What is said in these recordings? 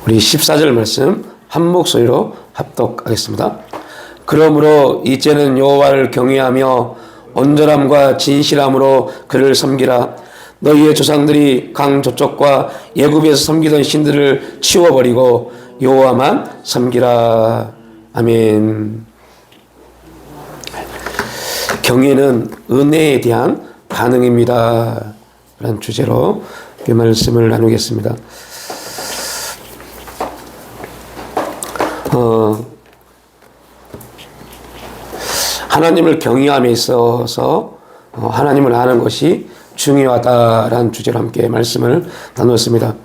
우리 14절 말씀 한 목소리로 합독하겠습니다. 그러므로 이제는 여호와를 경외하며 온전함과 진실함으로 그를 섬기라. 너희의 조상들이 강 저쪽과 애굽에서 섬기던 신들을 치워버리고 여호와만 섬기라. 아멘. 경외는 은혜에 대한 반응입니다. 라는 주제로 이 말씀을 나누겠습니다. 하나님을 경외함에 있어서 하나님을 아는 것이 중요하다라는 주제로 함께 말씀을 나누었습니다.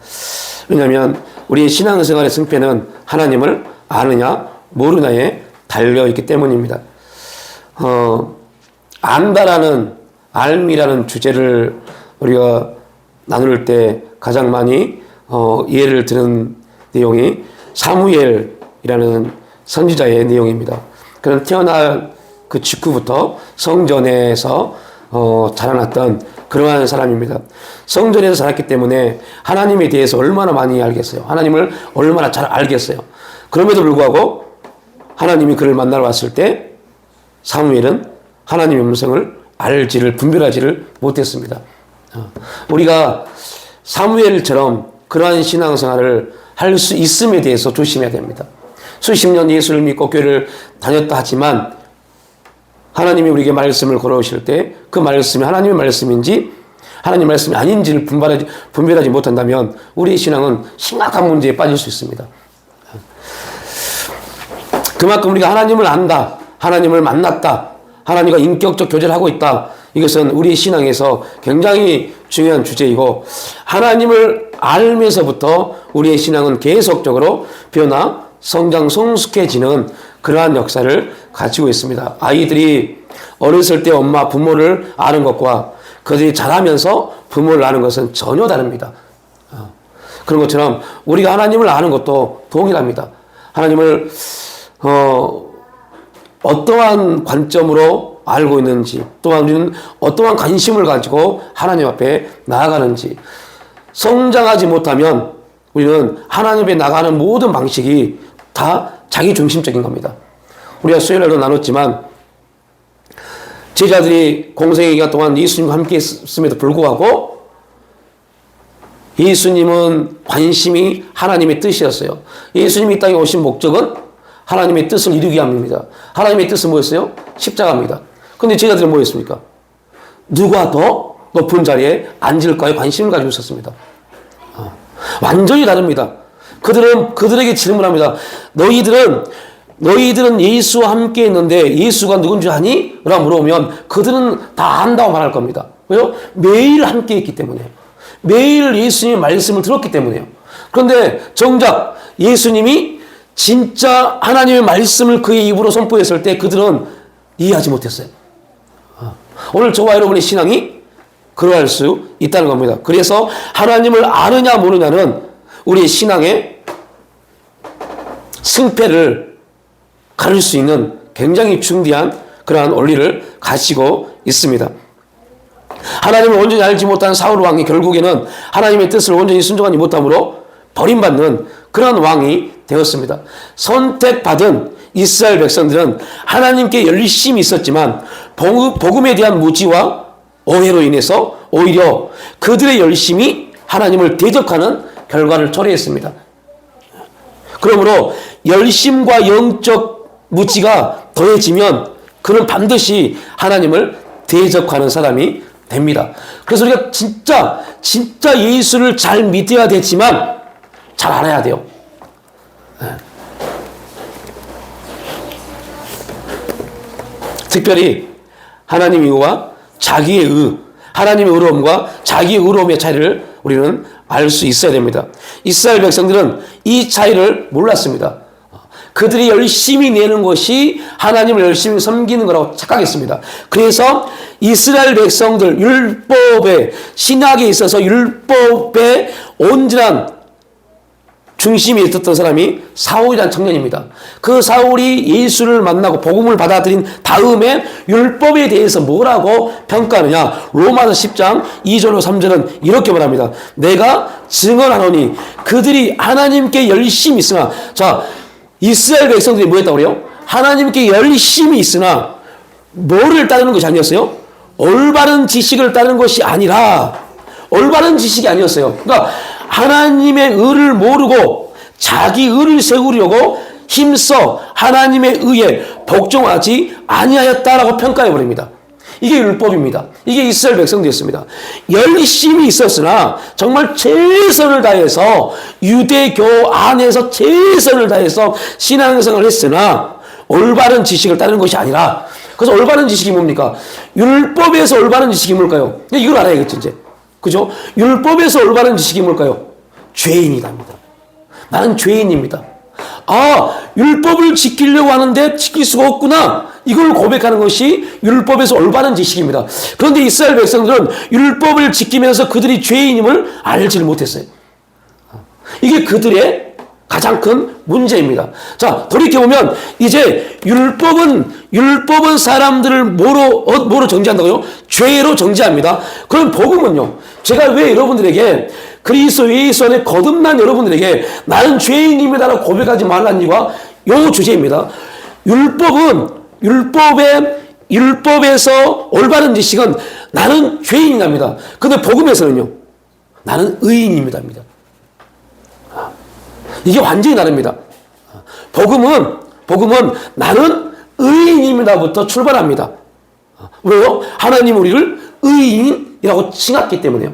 왜냐하면 우리의 신앙생활의 승패는 하나님을 아느냐 모르냐에 달려있기 때문입니다. 안다라는 알미라는 주제를 우리가 나눌 때 가장 많이 이해를 드는 내용이 사무엘이라는 선지자의 내용입니다. 그는 태어날 그 직후부터 성전에서 자라났던 그러한 사람입니다. 성전에서 자랐기 때문에 하나님에 대해서 얼마나 많이 알겠어요. 하나님을 얼마나 잘 알겠어요. 그럼에도 불구하고 하나님이 그를 만나러 왔을 때 사무엘은 하나님의 음성을 분별하지를 못했습니다. 우리가 사무엘처럼 그러한 신앙생활을 할 수 있음에 대해서 조심해야 됩니다. 수십 년 예수를 믿고 교회를 다녔다 하지만 하나님이 우리에게 말씀을 걸어오실 때 그 말씀이 하나님의 말씀인지 하나님의 말씀이 아닌지를 분별하지 못한다면 우리의 신앙은 심각한 문제에 빠질 수 있습니다. 그만큼 우리가 하나님을 안다, 하나님을 만났다, 하나님과 인격적 교제를 하고 있다. 이것은 우리의 신앙에서 굉장히 중요한 주제이고 하나님을 알면서부터 우리의 신앙은 계속적으로 변화, 성장, 성숙해지는 그러한 역사를 가지고 있습니다. 아이들이 어렸을 때 엄마, 부모를 아는 것과 그들이 자라면서 부모를 아는 것은 전혀 다릅니다. 그런 것처럼 우리가 하나님을 아는 것도 동일합니다. 하나님을 어떠한 관점으로 알고 있는지, 또한 우리는 어떠한 관심을 가지고 하나님 앞에 나아가는지, 성장하지 못하면 우리는 하나님 앞에 나가는 모든 방식이 다 자기 중심적인 겁니다. 우리가 수요일날도 나눴지만 제자들이 공생의 기간 동안 예수님과 함께 있음에도 불구하고 예수님은 관심이 하나님의 뜻이었어요. 예수님이 이 땅에 오신 목적은 하나님의 뜻을 이루기 위함입니다. 하나님의 뜻은 뭐였어요? 십자가입니다. 그런데 제자들은 뭐였습니까? 누가 더 높은 자리에 앉을까에 관심을 가지고 있었습니다. 완전히 다릅니다. 그들에게 질문합니다. 너희들은 예수와 함께 있는데 예수가 누군지 아니? 라고 물어보면 그들은 다 안다고 말할 겁니다. 왜요? 매일 함께 있기 때문에요. 매일 예수님의 말씀을 들었기 때문에요. 그런데 정작 예수님이 진짜 하나님의 말씀을 그의 입으로 선포했을 때 그들은 이해하지 못했어요. 오늘 저와 여러분의 신앙이 그러할 수 있다는 겁니다. 그래서 하나님을 아느냐 모르냐는 우리의 신앙의 승패를 가릴 수 있는 굉장히 중대한 그러한 원리를 가지고 있습니다. 하나님을 온전히 알지 못한 사울 왕이 결국에는 하나님의 뜻을 온전히 순종하지 못함으로 버림받는 그런 왕이 되었습니다. 선택받은 이스라엘 백성들은 하나님께 열심히 있었지만 복음에 대한 무지와 오해로 인해서 오히려 그들의 열심이 하나님을 대적하는 결과를 초래했습니다. 그러므로 열심과 영적 무지가 더해지면 그는 반드시 하나님을 대적하는 사람이 됩니다. 그래서 우리가 진짜 예수를 잘 믿어야 되지만 잘 알아야 돼요. 특별히 하나님의 의와 자기의 의, 하나님의 의로움과 자기의 의로움의 차이를 우리는 알 수 있어야 됩니다. 이스라엘 백성들은 이 차이를 몰랐습니다. 그들이 열심히 내는 것이 하나님을 열심히 섬기는 거라고 착각했습니다. 그래서 이스라엘 백성들 율법의 신학에 있어서 율법의 온전한 중심에 있었던 사람이 사울이라는 청년입니다. 그 사울이 예수를 만나고 복음을 받아들인 다음에 율법에 대해서 뭐라고 평가하느냐. 로마서 10장 2절로 3절은 이렇게 말합니다. 내가 증언하노니 그들이 하나님께 열심히 있으나, 자, 이스라엘 백성들이 뭐 했다고 그래요? 하나님께 열심히 있으나 뭐를 따르는 것이 아니었어요? 올바른 지식을 따르는 것이 아니라, 올바른 지식이 아니었어요. 그러니까 하나님의 의를 모르고 자기 의를 세우려고 힘써 하나님의 의에 복종하지 아니하였다라고 평가해 버립니다. 이게 율법입니다. 이게 이스라엘 백성들이었습니다. 열심히 있었으나 정말 최선을 다해서 유대교 안에서 최선을 다해서 신앙생활을 했으나 올바른 지식을 따르는 것이 아니라, 그래서 올바른 지식이 뭡니까? 율법에서 올바른 지식이 뭘까요? 이걸 알아야겠죠, 이제. 그죠? 율법에서 올바른 지식이 뭘까요? 죄인이답니다. 나는 죄인입니다. 아, 율법을 지키려고 하는데 지킬 수가 없구나. 이걸 고백하는 것이 율법에서 올바른 지식입니다. 그런데 이스라엘 백성들은 율법을 지키면서 그들이 죄인임을 알지를 못했어요. 이게 그들의 가장 큰 문제입니다. 자, 돌이켜보면 이제 율법은 사람들을 뭐로 정지한다고요? 죄로 정지합니다. 그럼 복음은요? 제가 왜 여러분들에게 그리스도 예수 안에 거듭난 여러분들에게 나는 죄인입니다라고 고백하지 말라는 이유가 요 주제입니다. 율법에서 올바른 지식은 나는 죄인이랍니다. 근데 복음에서는요, 나는 의인입니다입니다. 이게 완전히 다릅니다. 복음은 나는 의인입니다부터 출발합니다. 왜요? 하나님 우리를 의인이라고 칭했기 때문에요.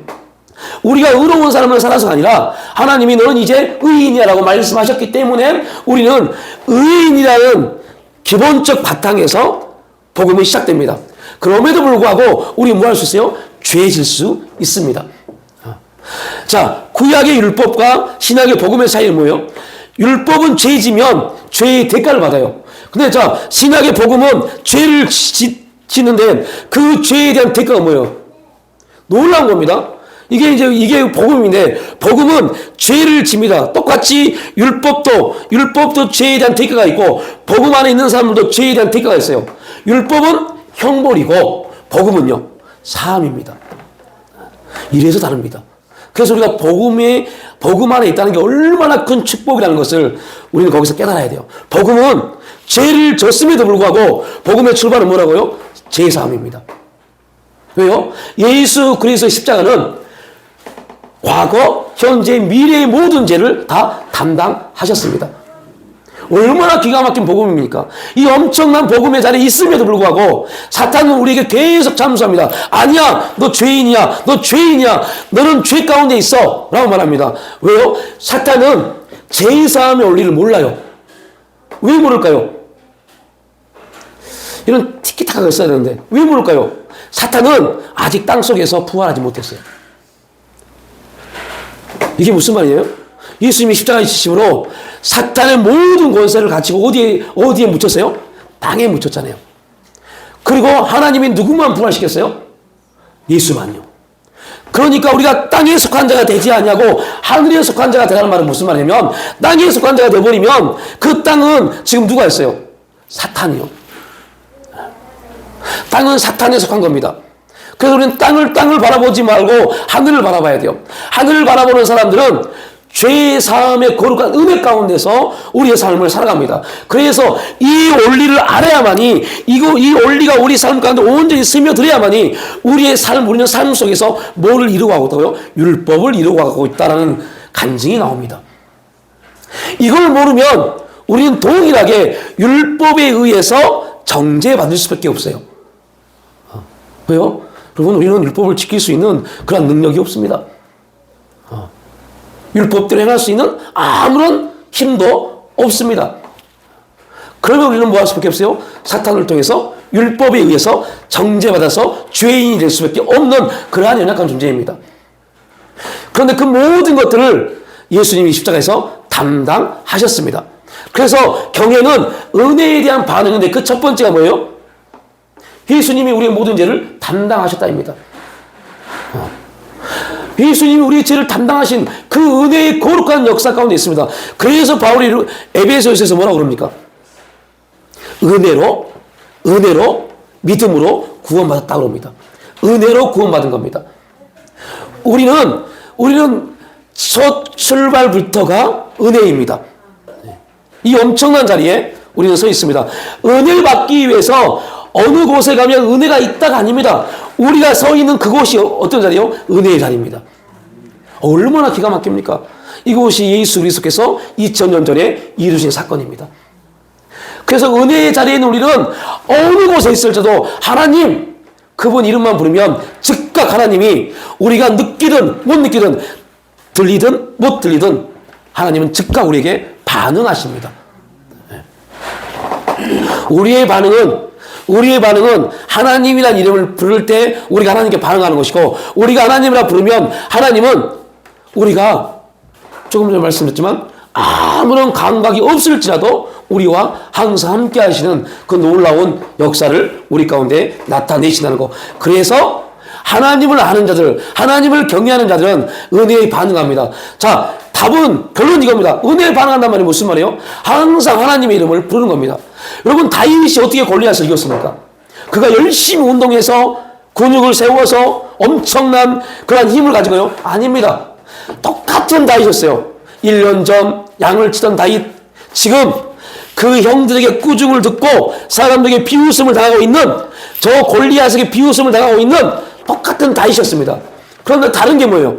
우리가 의로운 삶을 살아서가 아니라 하나님이 너는 이제 의인이라고 말씀하셨기 때문에 우리는 의인이라는 기본적 바탕에서 복음이 시작됩니다. 그럼에도 불구하고 우리 뭐 할 수 있어요? 죄질 수 있습니다. 자, 구약의 율법과 신약의 복음의 차이는 뭐예요? 율법은 죄지면 죄의 대가를 받아요. 근데 자, 신약의 복음은 죄를 짓는데 그 죄에 대한 대가가 뭐예요? 놀라운 겁니다. 이게 복음인데, 복음은 죄를 집니다. 똑같이 율법도 죄에 대한 대가가 있고, 복음 안에 있는 사람들도 죄에 대한 대가가 있어요. 율법은 형벌이고, 복음은요, 사함입니다. 이래서 다릅니다. 그래서 우리가 복음 안에 있다는 게 얼마나 큰 축복이라는 것을 우리는 거기서 깨달아야 돼요. 복음은 죄를 졌음에도 불구하고, 복음의 출발은 뭐라고요? 죄사함입니다. 왜요? 예수 그리스도의 십자가는 과거, 현재, 미래의 모든 죄를 다 담당하셨습니다. 얼마나 기가 막힌 복음입니까? 이 엄청난 복음의 자리에 있음에도 불구하고 사탄은 우리에게 계속 잠수합니다. 아니야, 너 죄인이야, 너 죄인이야, 너는 죄 가운데 있어 라고 말합니다. 왜요? 사탄은 제사함의 원리를 몰라요. 왜 모를까요? 이런 티키타카가 있어야 되는데 왜 모를까요? 사탄은 아직 땅속에서 부활하지 못했어요. 이게 무슨 말이에요? 예수님이 십자가에 지심으로 사탄의 모든 권세를 가지고 어디에 묻혔어요? 땅에 묻혔잖아요. 그리고 하나님이 누구만 부활시켰어요? 예수만요. 그러니까 우리가 땅에 속한 자가 되지 아니하고 하늘에 속한 자가 되라는 말은 무슨 말이냐면, 땅에 속한 자가 되어버리면 그 땅은 지금 누가 있어요? 사탄이요. 땅은 사탄에 속한 겁니다. 그래서 우리는 땅을 바라보지 말고 하늘을 바라봐야 돼요. 하늘을 바라보는 사람들은 죄 사함의 거룩한 은혜 가운데서 우리의 삶을 살아갑니다. 그래서 이 원리를 알아야만이, 이 원리가 우리 삶 가운데 온전히 스며들어야만이 우리의 우리는 삶 속에서 뭐를 이루고 있다고요? 율법을 이루고 있다는 간증이 나옵니다. 이걸 모르면 우리는 동일하게 율법에 의해서 정죄받을 수밖에 없어요. 왜요? 여러분, 우리는 율법을 지킬 수 있는 그런 능력이 없습니다. 율법대로 행할 수 있는 아무런 힘도 없습니다. 그러면 우리는 뭐 할 수밖에 없어요? 사탄을 통해서 율법에 의해서 정죄받아서 죄인이 될 수밖에 없는 그러한 연약한 존재입니다. 그런데 그 모든 것들을 예수님이 십자가에서 담당하셨습니다. 그래서 경외는 은혜에 대한 반응인데 그 첫 번째가 뭐예요? 예수님이 우리의 모든 죄를 담당하셨다입니다. 예수님이 우리의 죄를 담당하신 그 은혜의 거룩한 역사 가운데 있습니다. 그래서 바울이 에베소서에서 뭐라고 그럽니까? 은혜로 믿음으로 구원받았다고 합니다. 은혜로 구원받은 겁니다. 우리는 첫 출발부터가 은혜입니다. 이 엄청난 자리에 우리는 서 있습니다. 은혜를 받기 위해서 어느 곳에 가면 은혜가 있다가 아닙니다. 우리가 서 있는 그곳이 어떤 자리요? 은혜의 자리입니다. 얼마나 기가 막힙니까? 이곳이 예수 그리스도께서 2000년 전에 이루신 사건입니다. 그래서 은혜의 자리에 있는 우리는 어느 곳에 있을지도 하나님, 그분 이름만 부르면 즉각 하나님이 우리가 느끼든 못 느끼든 들리든 못 들리든 하나님은 즉각 우리에게 반응하십니다. 우리의 반응은 하나님이라는 이름을 부를 때 우리가 하나님께 반응하는 것이고, 우리가 하나님이라 부르면 하나님은 우리가 조금 전에 말씀드렸지만 아무런 감각이 없을지라도 우리와 항상 함께 하시는 그 놀라운 역사를 우리 가운데 나타내신다는 것. 그래서 하나님을 아는 자들, 하나님을 경외하는 자들은 은혜에 반응합니다. 자, 답은 결론 이겁니다. 은혜에 반응한단 말이 무슨 말이에요? 항상 하나님의 이름을 부르는 겁니다. 여러분, 다윗이 어떻게 골리앗을 이겼습니까? 그가 열심히 운동해서 근육을 세워서 엄청난 그런 힘을 가지고요? 아닙니다. 똑같은 다윗이었어요. 1년 전 양을 치던 다윗, 지금 그 형들에게 꾸중을 듣고 사람들에게 비웃음을 당하고 있는, 저 골리앗에게 비웃음을 당하고 있는 똑같은 다윗이었습니다. 그런데 다른 게 뭐예요?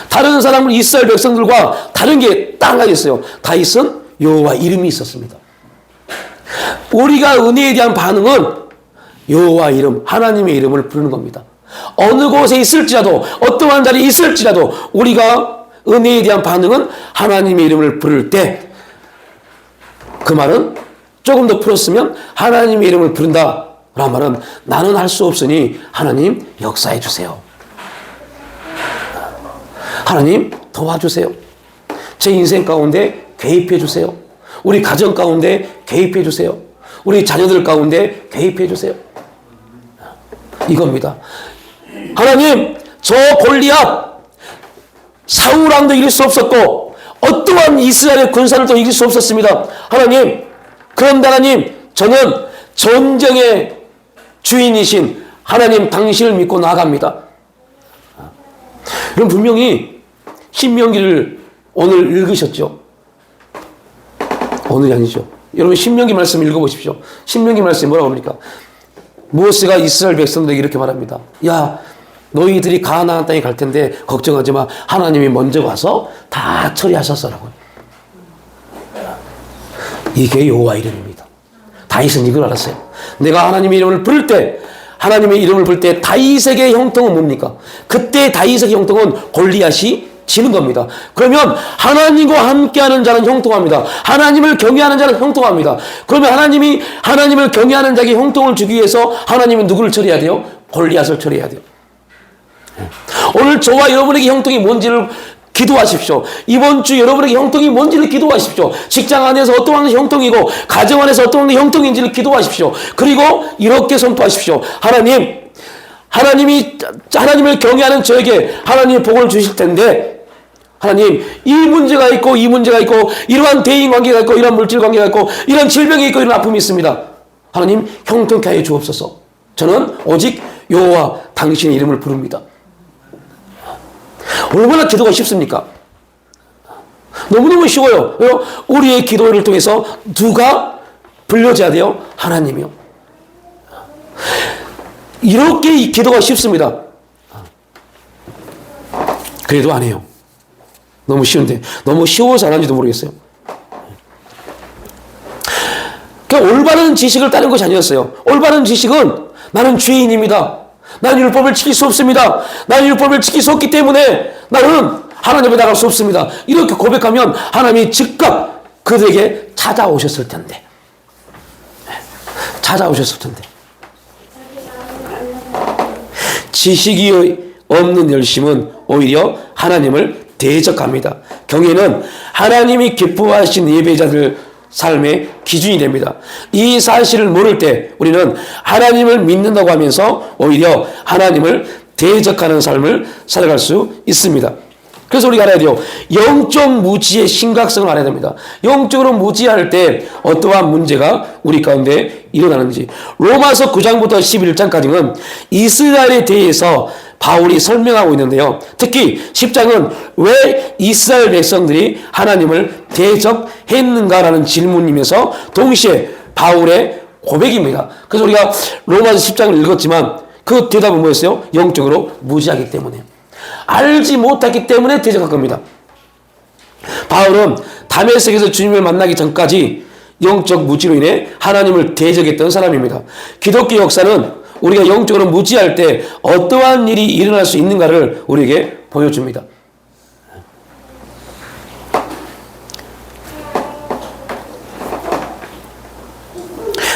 다른 사람들, 이스라엘 백성들과 다른 게 딱 한 가지 있어요. 다윗은 여호와 이름이 있었습니다. 우리가 은혜에 대한 반응은 여호와 이름, 하나님의 이름을 부르는 겁니다. 어느 곳에 있을지라도, 어떠한 자리에 있을지라도 우리가 은혜에 대한 반응은 하나님의 이름을 부를 때, 그 말은 조금 더 풀었으면 하나님의 이름을 부른다 라는 말은 나는 할 수 없으니 하나님 역사해 주세요. 하나님 도와주세요. 제 인생 가운데 개입해 주세요. 우리 가정 가운데 개입해 주세요. 우리 자녀들 가운데 개입해 주세요. 이겁니다. 하나님, 저 골리앗 사울 왕도 이길 수 없었고 어떠한 이스라엘의 군사를 이길 수 없었습니다. 하나님, 그런데 하나님, 저는 전쟁의 주인이신 하나님 당신을 믿고 나아갑니다. 그럼 분명히 신명기를 오늘 읽으셨죠? 오늘이 아니죠. 여러분 신명기 말씀 읽어보십시오. 신명기 말씀이 뭐라고 합니까? 모세가 이스라엘 백성들에게 이렇게 말합니다. 야, 너희들이 가나안 땅에 갈 텐데 걱정하지 마. 하나님이 먼저 가서 다 처리하셨어라고요. 이게 여호와 이름입니다. 다윗은 이걸 알았어요. 내가 하나님의 이름을 부를 때, 하나님의 이름을 부를 때 다윗에게 형통은 뭡니까? 그때 다윗에게 형통은 골리앗이 지는 겁니다. 그러면 하나님과 함께하는 자는 형통합니다. 하나님을 경외하는 자는 형통합니다. 그러면 하나님이 하나님을 경외하는 자에게 형통을 주기 위해서 하나님은 누구를 처리해야 돼요? 골리앗을 처리해야 돼요. 오늘 저와 여러분에게 형통이 뭔지를 기도하십시오. 이번 주 여러분에게 형통이 뭔지를 기도하십시오. 직장 안에서 어떠한 형통이고 가정 안에서 어떠한 형통인지를 기도하십시오. 그리고 이렇게 선포하십시오. 하나님을 경외하는 저에게 하나님의 복을 주실 텐데, 하나님, 이 문제가 있고 이 문제가 있고 이러한 대인 관계가 있고 이러한 물질 관계가 있고 이런 질병이 있고 이런 아픔이 있습니다. 하나님, 형통케 하여 주옵소서. 저는 오직 여호와 당신의 이름을 부릅니다. 얼마나 기도가 쉽습니까? 너무너무 쉬워요. 왜요? 우리의 기도를 통해서 누가 불려져야 돼요? 하나님이요. 이렇게 이 기도가 쉽습니다. 그래도 안 해요. 너무 쉬운데, 너무 쉬워서 안 하는지도 모르겠어요. 그러니까 올바른 지식을 따른 것이 아니었어요. 올바른 지식은 나는 죄인입니다. 나는 율법을 지킬 수 없습니다. 나는 율법을 지킬 수 없기 때문에 나는 하나님 앞에 나갈 수 없습니다. 이렇게 고백하면 하나님이 즉각 그들에게 찾아오셨을 텐데. 찾아오셨을 텐데. 지식이 없는 열심은 오히려 하나님을 대적합니다. 경외는 하나님이 기뻐하신 예배자들 삶의 기준이 됩니다. 이 사실을 모를 때 우리는 하나님을 믿는다고 하면서 오히려 하나님을 대적하는 삶을 살아갈 수 있습니다. 그래서 우리가 알아야 돼요. 영적 무지의 심각성을 알아야 됩니다. 영적으로 무지할 때 어떠한 문제가 우리 가운데 일어나는지. 로마서 9장부터 11장까지는 이스라엘에 대해서 바울이 설명하고 있는데요. 특히 10장은 왜 이스라엘 백성들이 하나님을 대적했는가라는 질문이면서 동시에 바울의 고백입니다. 그래서 우리가 로마서 10장을 읽었지만 그 대답은 뭐였어요? 영적으로 무지하기 때문에. 알지 못했기 때문에 대적한 겁니다. 바울은 다메섹에서 주님을 만나기 전까지 영적 무지로 인해 하나님을 대적했던 사람입니다. 기독교 역사는 우리가 영적으로 무지할 때 어떠한 일이 일어날 수 있는가를 우리에게 보여줍니다.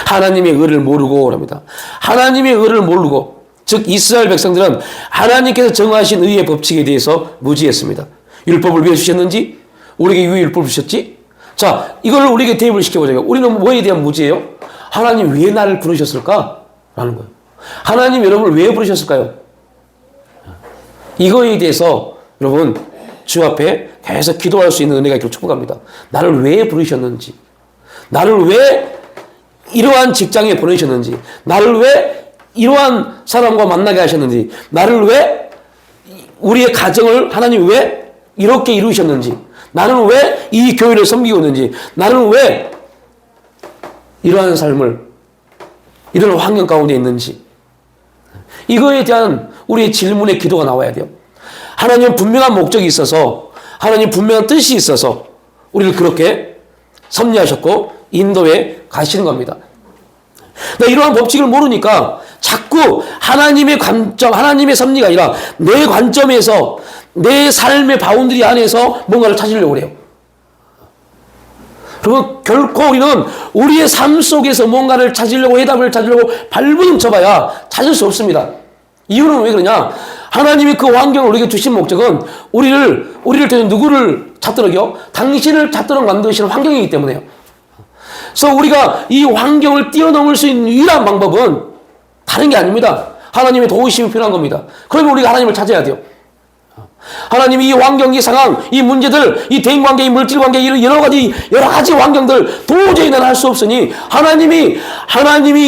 하나님의 의를 모르고 합니다. 하나님의 의를 모르고, 즉 이스라엘 백성들은 하나님께서 정하신 의의 법칙에 대해서 무지했습니다. 율법을 왜 주셨는지, 우리에게 왜 율법을 주셨지? 자, 이걸 우리에게 대입을 시켜보자고요. 우리는 뭐에 대한 무지예요? 하나님 왜 나를 부르셨을까? 라는 거예요. 하나님 여러분을 왜 부르셨을까요? 이거에 대해서 여러분 주 앞에 계속 기도할 수 있는 은혜가 있기를 축복합니다. 나를 왜 부르셨는지, 나를 왜 이러한 직장에 보내셨는지, 나를 왜 이러한 사람과 만나게 하셨는지, 나를 왜 우리의 가정을 하나님 왜 이렇게 이루셨는지, 나는 왜 이 교회를 섬기고 있는지, 나는 왜 이러한 삶을 이런 환경 가운데 있는지, 이거에 대한 우리의 질문의 기도가 나와야 돼요. 하나님은 분명한 목적이 있어서, 하나님 분명한 뜻이 있어서 우리를 그렇게 섭리하셨고 인도에 가시는 겁니다. 이러한 법칙을 모르니까 자꾸 하나님의 관점, 하나님의 섭리가 아니라 내 관점에서 내 삶의 바운드리 안에서 뭔가를 찾으려고 그래요. 그리고 결코 우리는 우리의 삶 속에서 뭔가를 찾으려고, 해답을 찾으려고 발버둥 쳐봐야 찾을 수 없습니다. 이유는 왜 그러냐? 하나님이 그 환경을 우리에게 주신 목적은 우리를 통해 누구를 찾도록요? 당신을 찾도록 만드시는 환경이기 때문에요. 그래서 우리가 이 환경을 뛰어넘을 수 있는 유일한 방법은 다른 게 아닙니다. 하나님의 도우심이 필요한 겁니다. 그러면 우리가 하나님을 찾아야 돼요. 하나님이 이 환경, 이 상황, 이 문제들, 이 대인관계, 이 물질관계, 이런 여러 가지 환경들 도저히 나는 할 수 없으니 하나님이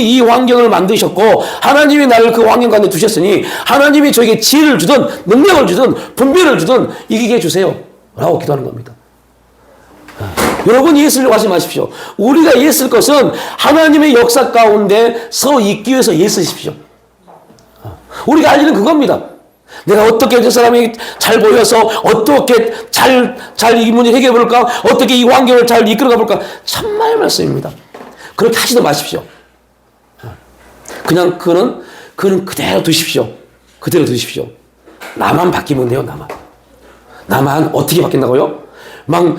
이 환경을 만드셨고, 하나님이 나를 그 환경 가운데 두셨으니 하나님이 저에게 지혜를 주든 능력을 주든 분별을 주든 이기게 해주세요 라고 기도하는 겁니다. 여러분 예수를 하지 마십시오. 우리가 예쓸 것은 하나님의 역사 가운데 서 있기 위해서 예쓰십시오. 우리가 할 일은 그겁니다. 내가 어떻게 저 사람이 잘 보여서 어떻게 잘 이 문제 해결해 볼까? 어떻게 이 환경을 잘 이끌어가 볼까? 참말 말씀입니다. 그렇게 하지도 마십시오. 그냥 그는 그대로 두십시오. 그대로 두십시오. 나만 바뀌면 돼요. 나만 어떻게 바뀐다고요? 막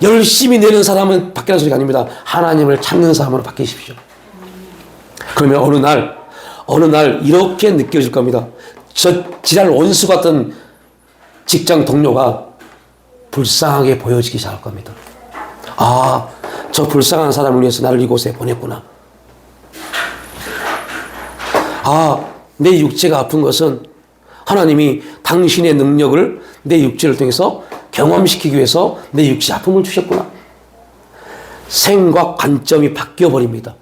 열심히 내는 사람은 바뀌는 소리가 아닙니다. 하나님을 찾는 사람으로 바뀌십시오. 그러면 어느 날 이렇게 느껴질 겁니다. 저 지랄 원수 같은 직장 동료가 불쌍하게 보여지기 시작할 겁니다. 아, 저 불쌍한 사람을 위해서 나를 이곳에 보냈구나. 아, 내 육체가 아픈 것은 하나님이 당신의 능력을 내 육체를 통해서 경험시키기 위해서 내 육체 아픔을 주셨구나. 생각 관점이 바뀌어버립니다.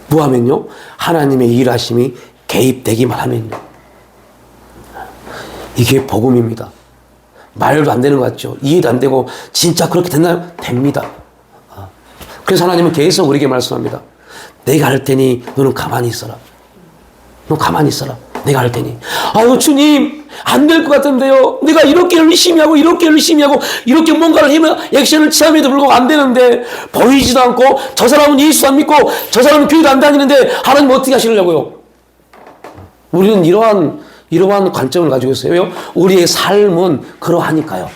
뭐하면요? 하나님의 일하심이 개입되기만 하면요. 이게 복음입니다. 말도 안 되는 것 같죠? 이해도 안 되고 진짜 그렇게 됐나요? 됩니다. 그래서 하나님은 계속 우리에게 말씀합니다. 내가 할 테니 너는 가만히 있어라. 너 가만히 있어라. 내가 할 테니. 아유 주님 안 될 것 같은데요. 내가 이렇게 열심히 하고 이렇게 뭔가를 액션을 취함에도 불구하고 안 되는데, 보이지도 않고 저 사람은 예수 안 믿고 저 사람은 교회도 안 다니는데 하나님 어떻게 하시려고요? 우리는 이러한 관점을 가지고 있어요. 우리의 삶은 그러하니까요.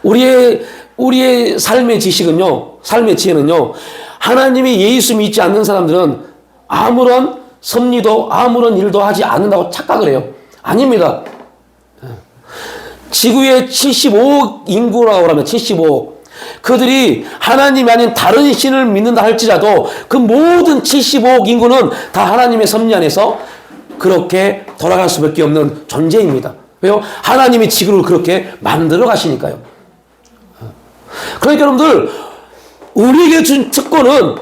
우리의 삶의 지혜는요, 하나님이 예수 믿지 않는 사람들은 아무런 섭리도 아무런 일도 하지 않는다고 착각을 해요. 아닙니다. 지구의 75억 인구라고 하면 75억. 그들이 하나님이 아닌 다른 신을 믿는다 할지라도 그 모든 75억 인구는 다 하나님의 섭리 안에서 그렇게 돌아갈 수밖에 없는 존재입니다. 왜요? 하나님이 지구를 그렇게 만들어 가시니까요. 그러니까 여러분들, 우리에게 준 특권은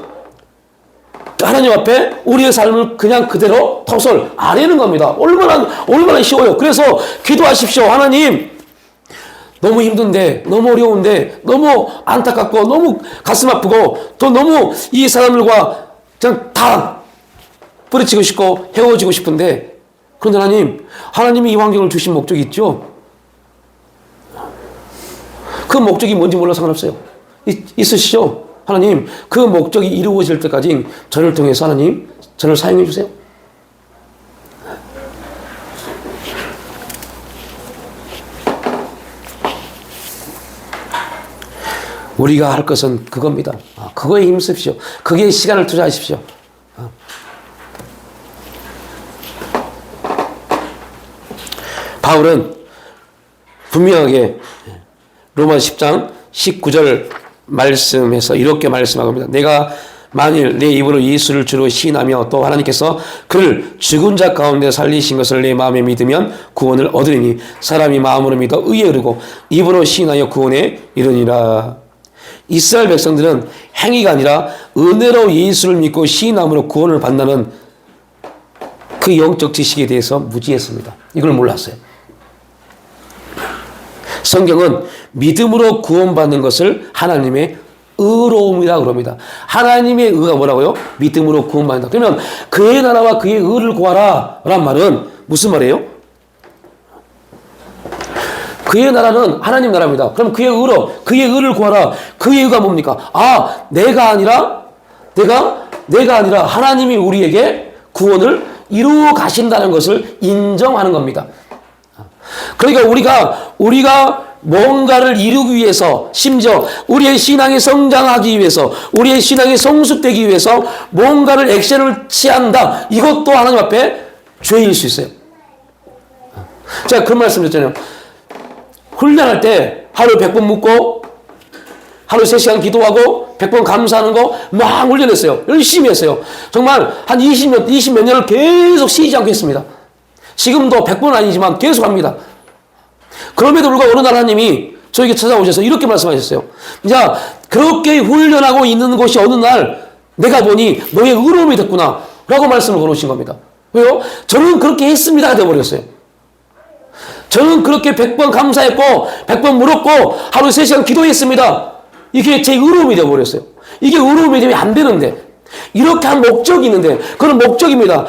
하나님 앞에 우리의 삶을 그냥 그대로 토설 안 하는 겁니다. 얼마나 쉬워요. 그래서 기도하십시오. 하나님, 너무 힘든데, 너무 어려운데, 너무 안타깝고, 너무 가슴 아프고, 또 너무 이 사람들과 그냥 다 뿌리치고 싶고 헤어지고 싶은데, 그런데 하나님이 이 환경을 주신 목적이 있죠? 그 목적이 뭔지 몰라 상관없어요. 있으시죠? 하나님, 그 목적이 이루어질 때까지 저를 통해서 하나님, 저를 사용해 주세요. 우리가 할 것은 그겁니다. 그거에 힘쓰십시오. 그게 시간을 투자하십시오. 바울은 분명하게 로마 10장 19절 말씀에서 이렇게 말씀하고 있습니다. 내가 만일 내 입으로 예수를 주로 시인하며 또 하나님께서 그를 죽은 자 가운데 살리신 것을 내 마음에 믿으면 구원을 얻으리니 사람이 마음으로 믿어 의에 이르고 입으로 시인하여 구원에 이르니라. 이스라엘 백성들은 행위가 아니라 은혜로 예수를 믿고 시인함으로 구원을 받는다는 그 영적 지식에 대해서 무지했습니다. 이걸 몰랐어요. 성경은 믿음으로 구원받는 것을 하나님의 의로움이라고 그럽니다. 하나님의 의가 뭐라고요? 믿음으로 구원받는다. 그러면 그의 나라와 그의 의를 구하라 라는 말은 무슨 말이에요? 그의 나라는 하나님 나라입니다. 그럼 그의 의를 구하라. 그의 의가 뭡니까? 내가 아니라 하나님이 우리에게 구원을 이루어 가신다는 것을 인정하는 겁니다. 그러니까 우리가 뭔가를 이루기 위해서, 심지어 우리의 신앙이 성장하기 위해서, 우리의 신앙이 성숙되기 위해서 뭔가를 액션을 취한다. 이것도 하나님 앞에 죄일 수 있어요. 제가 그런 말씀 드렸잖아요. 훈련할 때 하루 100번 묻고 하루 3시간 기도하고 100번 감사하는 거 막 훈련했어요. 열심히 했어요. 정말 한 20몇 년을 계속 쉬지 않고 했습니다. 지금도 100번 아니지만 계속 합니다. 그럼에도 불구하고 어느 날 하나님이 저에게 찾아오셔서 이렇게 말씀하셨어요. 자, 그렇게 훈련하고 있는 곳이 어느 날 내가 보니 너의 의로움이 됐구나 라고 말씀을 걸어오신 겁니다. 왜요? 저는 그렇게 했습니다가 되어버렸어요. 저는 그렇게 100번 감사했고 100번 물었고 하루 3시간 기도했습니다. 이게 제 의로움이 되어버렸어요. 이게 의로움이 되면 안 되는데, 이렇게 한 목적이 있는데, 그런 목적입니다.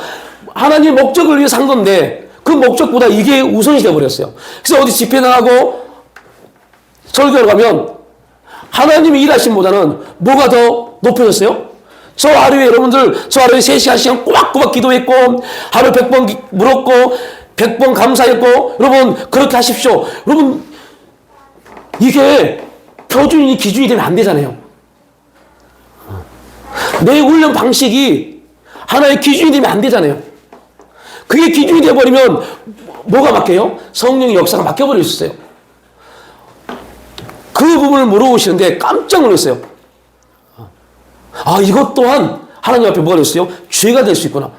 하나님의 목적을 위해서 한 건데 그 목적보다 이게 우선이 되어버렸어요. 그래서 어디 집회 나가고 설교를 가면 하나님의 일하심보다는 뭐가 더 높여졌어요? 저 하루에 3시간 꼬박꼬박 기도했고 하루 100번 물었고 100번 감사했고, 여러분 그렇게 하십시오. 여러분 이게 표준이 기준이 되면 안 되잖아요. 내 훈련 방식이 하나의 기준이 되면 안 되잖아요. 그게 기준이 되어버리면 뭐가 바뀌어요? 성령의 역사가 바뀌어버릴 수 있어요. 그 부분을 물어보시는데 깜짝 놀랐어요. 이것 또한 하나님 앞에 뭐가 됐어요? 죄가 될 수 있구나.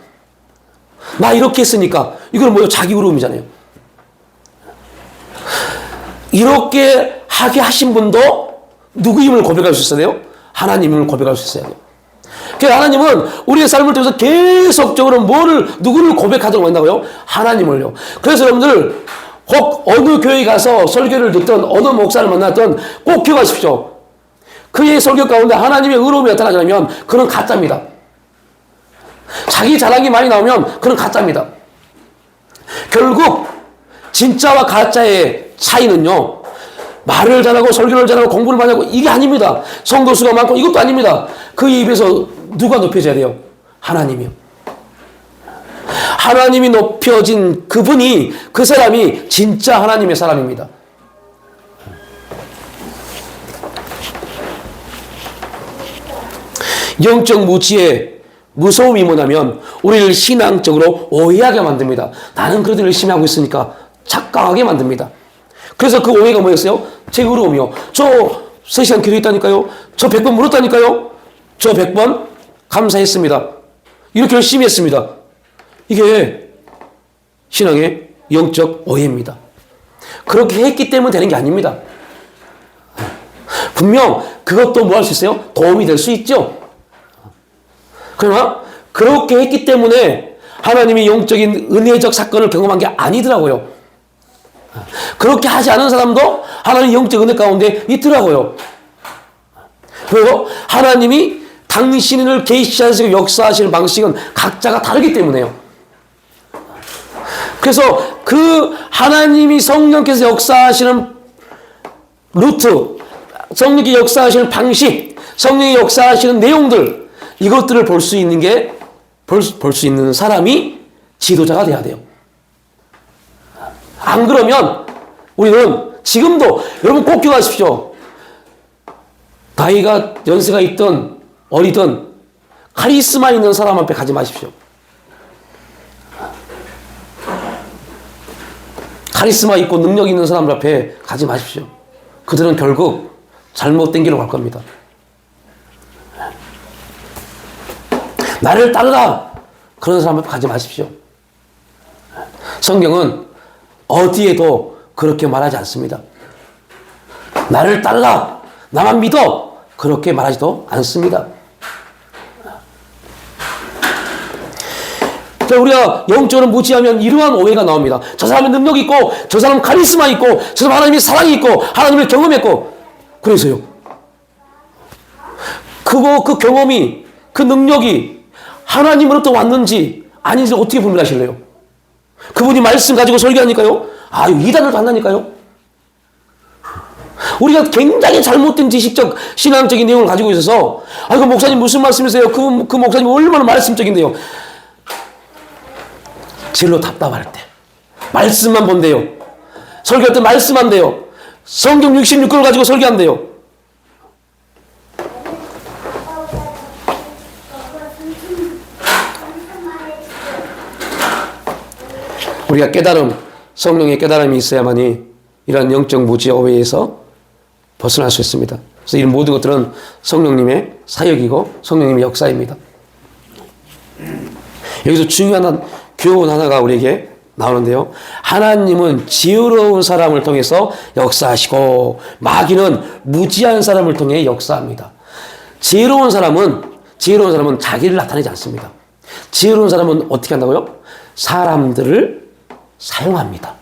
나 이렇게 했으니까 이건 뭐예요? 자기 의로움이잖아요. 이렇게 하게 하신 분도 누구 힘을 고백할 수 있어야 돼요? 하나님을 고백할 수 있어야 돼요. 그러니까 하나님은 우리의 삶을 통해서 계속적으로 누구를 고백하도록 한다고요? 하나님을요. 그래서 여러분들 혹 어느 교회에 가서 설교를 듣든 어느 목사를 만났든 꼭 기억하십시오. 그의 설교 가운데 하나님의 의로움이 나타나지 않으면 그는 가짜입니다. 자기 자랑이 많이 나오면 그는 가짜입니다. 결국 진짜와 가짜의 차이는요, 말을 잘하고 설교를 잘하고 공부를 많이 하고 이게 아닙니다. 성도수가 많고 이것도 아닙니다. 그 입에서 누가 높여져야 돼요? 하나님이요. 하나님이 높여진 그분이, 그 사람이 진짜 하나님의 사람입니다. 영적 무지의 무서움이 뭐냐면 우리를 신앙적으로 오해하게 만듭니다. 나는 그래도 열심히 하고 있으니까 착각하게 만듭니다. 그래서 그 오해가 뭐였어요? 제 의로움이요. 저 3시간 기도했다니까요. 저 100번 물었다니까요. 저 100번 감사했습니다. 이렇게 열심히 했습니다. 이게 신앙의 영적 오해입니다. 그렇게 했기 때문에 되는 게 아닙니다. 분명 그것도 뭐 할 수 있어요? 도움이 될 수 있죠. 그러나 그렇게 했기 때문에 하나님이 영적인 은혜적 사건을 경험한 게 아니더라고요. 그렇게 하지 않은 사람도 하나님 영적 은혜 가운데 있더라고요. 그리고 하나님이 당신을 계시하시고 역사하시는 방식은 각자가 다르기 때문에요. 그래서 그 하나님이 성령께서 역사하시는 루트, 성령이 역사하시는 방식, 성령이 역사하시는 내용들, 이것들을 볼 수 있는 게, 볼 수 있는 사람이 지도자가 돼야 돼요. 안 그러면 우리는 지금도, 여러분 꼭 기억하십시오. 나이가 연세가 있든 어리든 카리스마 있는 사람 앞에 가지 마십시오. 카리스마 있고 능력 있는 사람 앞에 가지 마십시오. 그들은 결국 잘못된 길로 갈 겁니다. 나를 따르라! 그런 사람 앞에 가지 마십시오. 성경은 어디에도 그렇게 말하지 않습니다. 나를 따르라! 나만 믿어! 그렇게 말하지도 않습니다. 우리가 영적으로 무지하면 이러한 오해가 나옵니다. 저 사람은 능력 있고, 저 사람은 카리스마 있고, 저 사람은 하나님의 사랑이 있고, 하나님을 경험했고, 그래서요. 그 경험이, 그 능력이 하나님으로부터 왔는지 아닌지 어떻게 분별하실래요? 그분이 말씀 가지고 설교하니까요? 이단을 받나니까요? 우리가 굉장히 잘못된 지식적, 신앙적인 내용을 가지고 있어서, 그 목사님 무슨 말씀이세요? 그 목사님 얼마나 말씀적인데요? 진로 답답할 때 말씀만 본대요. 설교할 때 말씀만 돼요. 성경 66권을 가지고 설교한대요. 우리가 깨달음, 성령의 깨달음이 있어야만이 이런 영적 무지 오해에서 벗어날 수 있습니다. 그래서 이 모든 것들은 성령님의 사역이고 성령님의 역사입니다. 여기서 중요한 교훈 하나가 우리에게 나오는데요. 하나님은 지혜로운 사람을 통해서 역사하시고 마귀는 무지한 사람을 통해 역사합니다. 지혜로운 사람은 자기를 나타내지 않습니다. 지혜로운 사람은 어떻게 한다고요? 사람들을 사용합니다.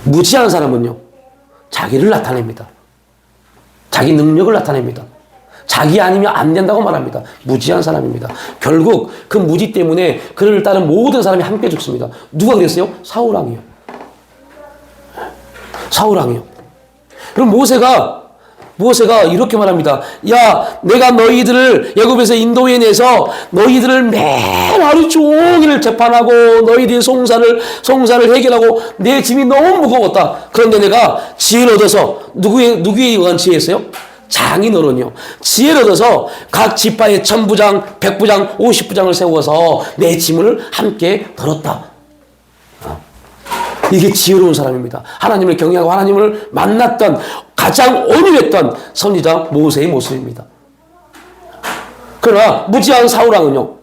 무지한 사람은요, 자기를 나타냅니다. 자기 능력을 나타냅니다. 자기 아니면 안 된다고 말합니다. 무지한 사람입니다. 결국 그 무지 때문에 그를 따른 모든 사람이 함께 죽습니다. 누가 그랬어요? 사울왕이요. 사울왕이요. 그럼 모세가 이렇게 말합니다. 내가 너희들을 애굽에서 인도해내서 너희들을 매일 하루 종일 재판하고 너희들의 송사를 해결하고 내 짐이 너무 무거웠다. 그런데 내가 지혜를 얻어서 누구에 의한 지혜였어요? 장인어른이요. 지혜를 얻어서 각 지파의 1000부장, 100부장, 50부장을 세워서 내 짐을 함께 덜었다. 이게 지혜로운 사람입니다. 하나님을 경외하고 하나님을 만났던 가장 온유했던 선지자 모세의 모습입니다. 그러나 무지한 사울왕은요,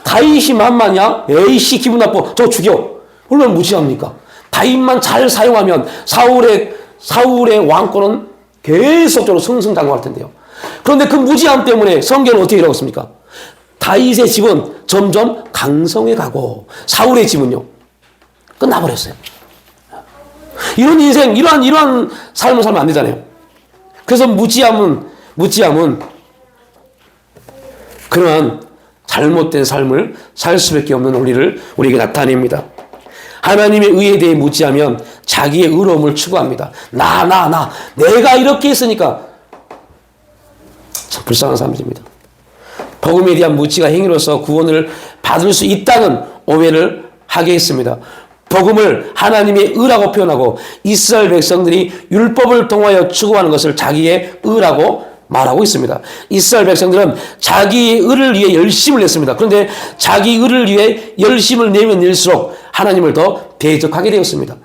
다윗이 만만이야? 에이씨 기분 나빠. 저 죽여. 얼마나 무지합니까? 다윗만 잘 사용하면 사울의 왕권은 계속적으로 승승장구할 텐데요. 그런데 그 무지함 때문에 성경은 어떻게 이라고 했습니까? 다윗의 집은 점점 강성해 가고 사울의 집은요, 끝나버렸어요. 이런 인생, 이러한 삶을 살면 안 되잖아요. 그래서 무지함은 그러한 잘못된 삶을 살 수밖에 없는 우리에게 나타냅니다. 하나님의 의에 대해 무지하면 자기의 의로움을 추구합니다. 내가 이렇게 했으니까. 참 불쌍한 사람들입니다. 복음에 대한 무지가 행위로서 구원을 받을 수 있다는 오해를 하게 했습니다. 복음을 하나님의 의라고 표현하고 이스라엘 백성들이 율법을 통하여 추구하는 것을 자기의 의라고 말하고 있습니다. 이스라엘 백성들은 자기의 의를 위해 열심을 냈습니다. 그런데 자기 의를 위해 열심을 내면 낼수록 하나님을 더 대적하게 되었습니다.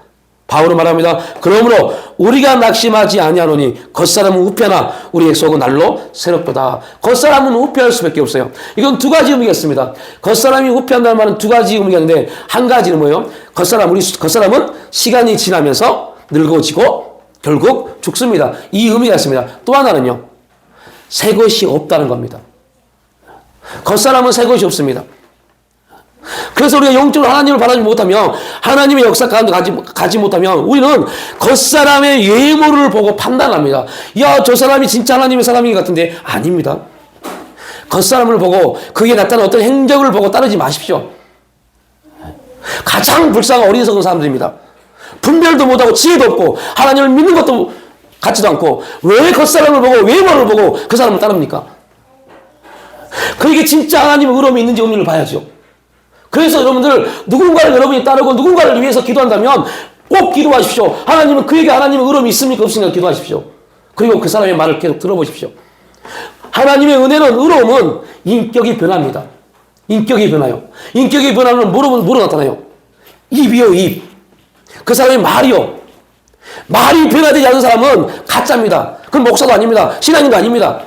바울은 말합니다. 그러므로 우리가 낙심하지 아니하노니 겉사람은 우편하 우리의 속은 날로 새롭도다. 겉사람은 우편할 수밖에 없어요. 이건 두 가지 의미가 있습니다. 겉사람이 우편한다는 말은 두 가지 의미가 있는데, 한 가지는 뭐예요? 겉사람은 시간이 지나면서 늙어지고 결국 죽습니다. 이 의미가 있습니다. 또 하나는요, 새 것이 없다는 겁니다. 겉사람은 새 것이 없습니다. 그래서 우리가 영적으로 하나님을 바라지 못하면, 하나님의 역사 가운데 가지 못하면 우리는 겉사람의 외모를 보고 판단합니다. 야, 저 사람이 진짜 하나님의 사람인 것 같은데. 아닙니다. 겉사람을 보고 그게 나타나는 어떤 행적을 보고 따르지 마십시오. 가장 불쌍한 어리석은 사람들입니다. 분별도 못하고 지혜도 없고 하나님을 믿는 것도 같지도 않고 왜 겉사람을 보고 외모를 보고 그 사람을 따릅니까? 그게 진짜 하나님의 의로움이 있는지 없는지를 봐야죠. 그래서 여러분들, 누군가를 여러분이 따르고 누군가를 위해서 기도한다면 꼭 기도하십시오. 하나님은 그에게 하나님의 의로움이 있습니까 없습니까 기도하십시오. 그리고 그 사람의 말을 계속 들어보십시오. 하나님의 은혜는, 의로움은 인격이 변합니다. 인격이 변해요. 인격이 변하면 뭐로 나타나요? 입이요, 입. 그 사람의 말이요. 말이 변화되지 않은 사람은 가짜입니다. 그건 목사도 아닙니다. 신앙인도 아닙니다.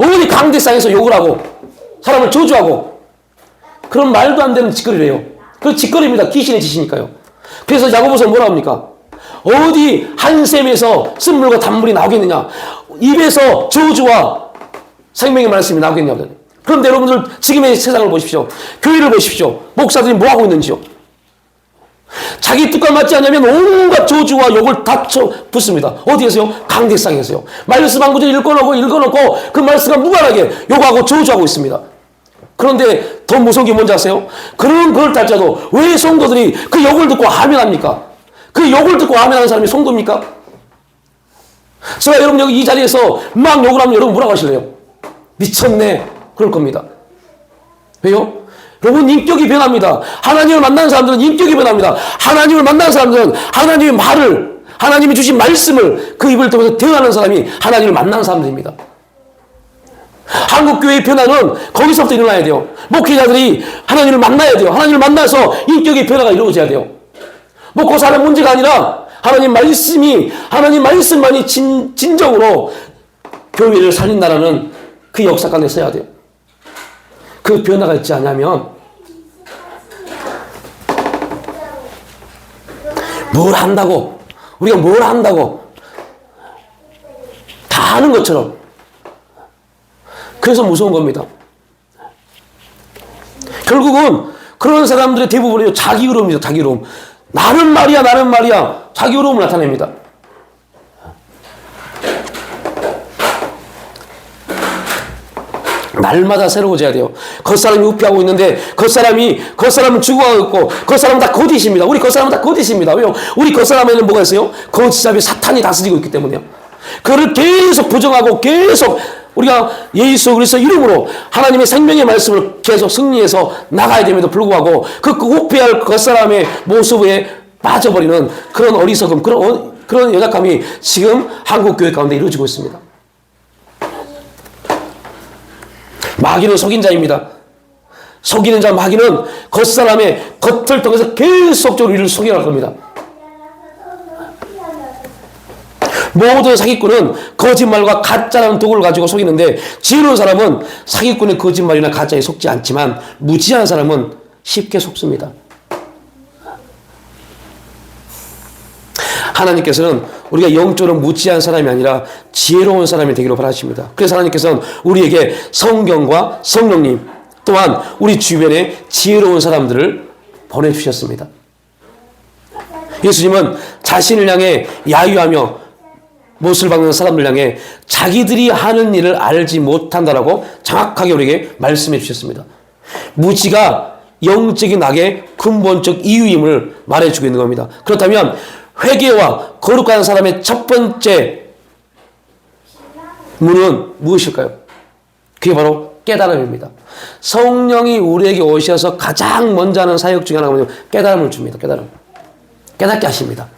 어머니 강대상에서 욕을 하고 사람을 저주하고 그런 말도 안 되는 짓거리를 해요. 그 짓거리입니다. 귀신의 짓이니까요. 그래서 야고보서 뭐라 합니까? 어디 한 샘에서 쓴물과 단물이 나오겠느냐? 입에서 저주와 생명의 말씀이 나오겠냐고. 그런데 여러분들 지금의 세상을 보십시오. 교회를 보십시오. 목사들이 뭐 하고 있는지요? 자기 뜻과 맞지 않으면 온갖 저주와 욕을 다 붙습니다. 어디에서요? 강대상에서요. 말씀 한 구절 읽어놓고 그 말씀과 무관하게 욕하고 저주하고 있습니다. 그런데 더 무서운 게 뭔지 아세요? 그걸 달자도 왜 성도들이 그 욕을 듣고 아멘합니까? 그 욕을 듣고 아멘하는 사람이 성도입니까? 제가 여러분 여기 이 자리에서 막 욕을 하면 여러분 뭐라고 하실래요? 미쳤네. 그럴 겁니다. 왜요? 여러분, 인격이 변합니다. 하나님을 만나는 사람들은 인격이 변합니다. 하나님을 만나는 사람들은 하나님의 말을, 하나님이 주신 말씀을 그 입을 통해서 대응하는 사람이 하나님을 만나는 사람들입니다. 한국교회의 변화는 거기서부터 일어나야 돼요. 목회자들이 하나님을 만나야 돼요. 하나님을 만나서 인격의 변화가 이루어져야 돼요. 먹고 사는 문제가 아니라 하나님 말씀만이 진정으로 교회를 살린다라는 그 역사 가운데 서야 돼요. 그 변화가 있지 않으면 우리가 뭘 한다고 다 하는 것처럼, 그래서 무서운 겁니다. 결국은 그런 사람들의 대부분이 자기 의로움이죠. 자기 의로움. 나는 말이야 자기 의로움을 나타냅니다. 날마다 새로워져야 돼요. 겉사람이 우피하고 있는데 겉사람은 죽어가고 있고 겉사람은 다 거짓입니다. 우리 겉사람은 다 거짓입니다. 왜요? 우리 겉사람에는 뭐가 있어요? 거짓잡이 사탄이 다스리고 있기 때문에요. 그를 계속 부정하고 계속 우리가 예수 그리스도 이름으로 하나님의 생명의 말씀을 계속 승리해서 나가야 됨에도 불구하고 그 우피할 겉사람의 모습에 빠져버리는 그런 어리석음, 그런 연약함이 지금 한국 교회 가운데 이루어지고 있습니다. 마귀는 속인 자입니다. 속이는 자 마귀는 겉사람의 겉을 통해서 계속적으로 우리를 속여갈 겁니다. 모든 사기꾼은 거짓말과 가짜라는 도구를 가지고 속이는데, 지혜로운 사람은 사기꾼의 거짓말이나 가짜에 속지 않지만 무지한 사람은 쉽게 속습니다. 하나님께서는 우리가 영적으로 무지한 사람이 아니라 지혜로운 사람이 되기로 바라십니다. 그래서 하나님께서는 우리에게 성경과 성령님 또한 우리 주변에 지혜로운 사람들을 보내주셨습니다. 예수님은 자신을 향해 야유하며 못을 박는 사람들 향해 자기들이 하는 일을 알지 못한다라고 정확하게 우리에게 말씀해 주셨습니다. 무지가 영적인 악의 근본적 이유임을 말해주고 있는 겁니다. 그렇다면 회개와 거룩한 사람의 첫 번째 문은 무엇일까요? 그게 바로 깨달음입니다. 성령이 우리에게 오셔서 가장 먼저 하는 사역 중에 하나가 뭐냐면 깨달음을 줍니다. 깨닫게 하십니다.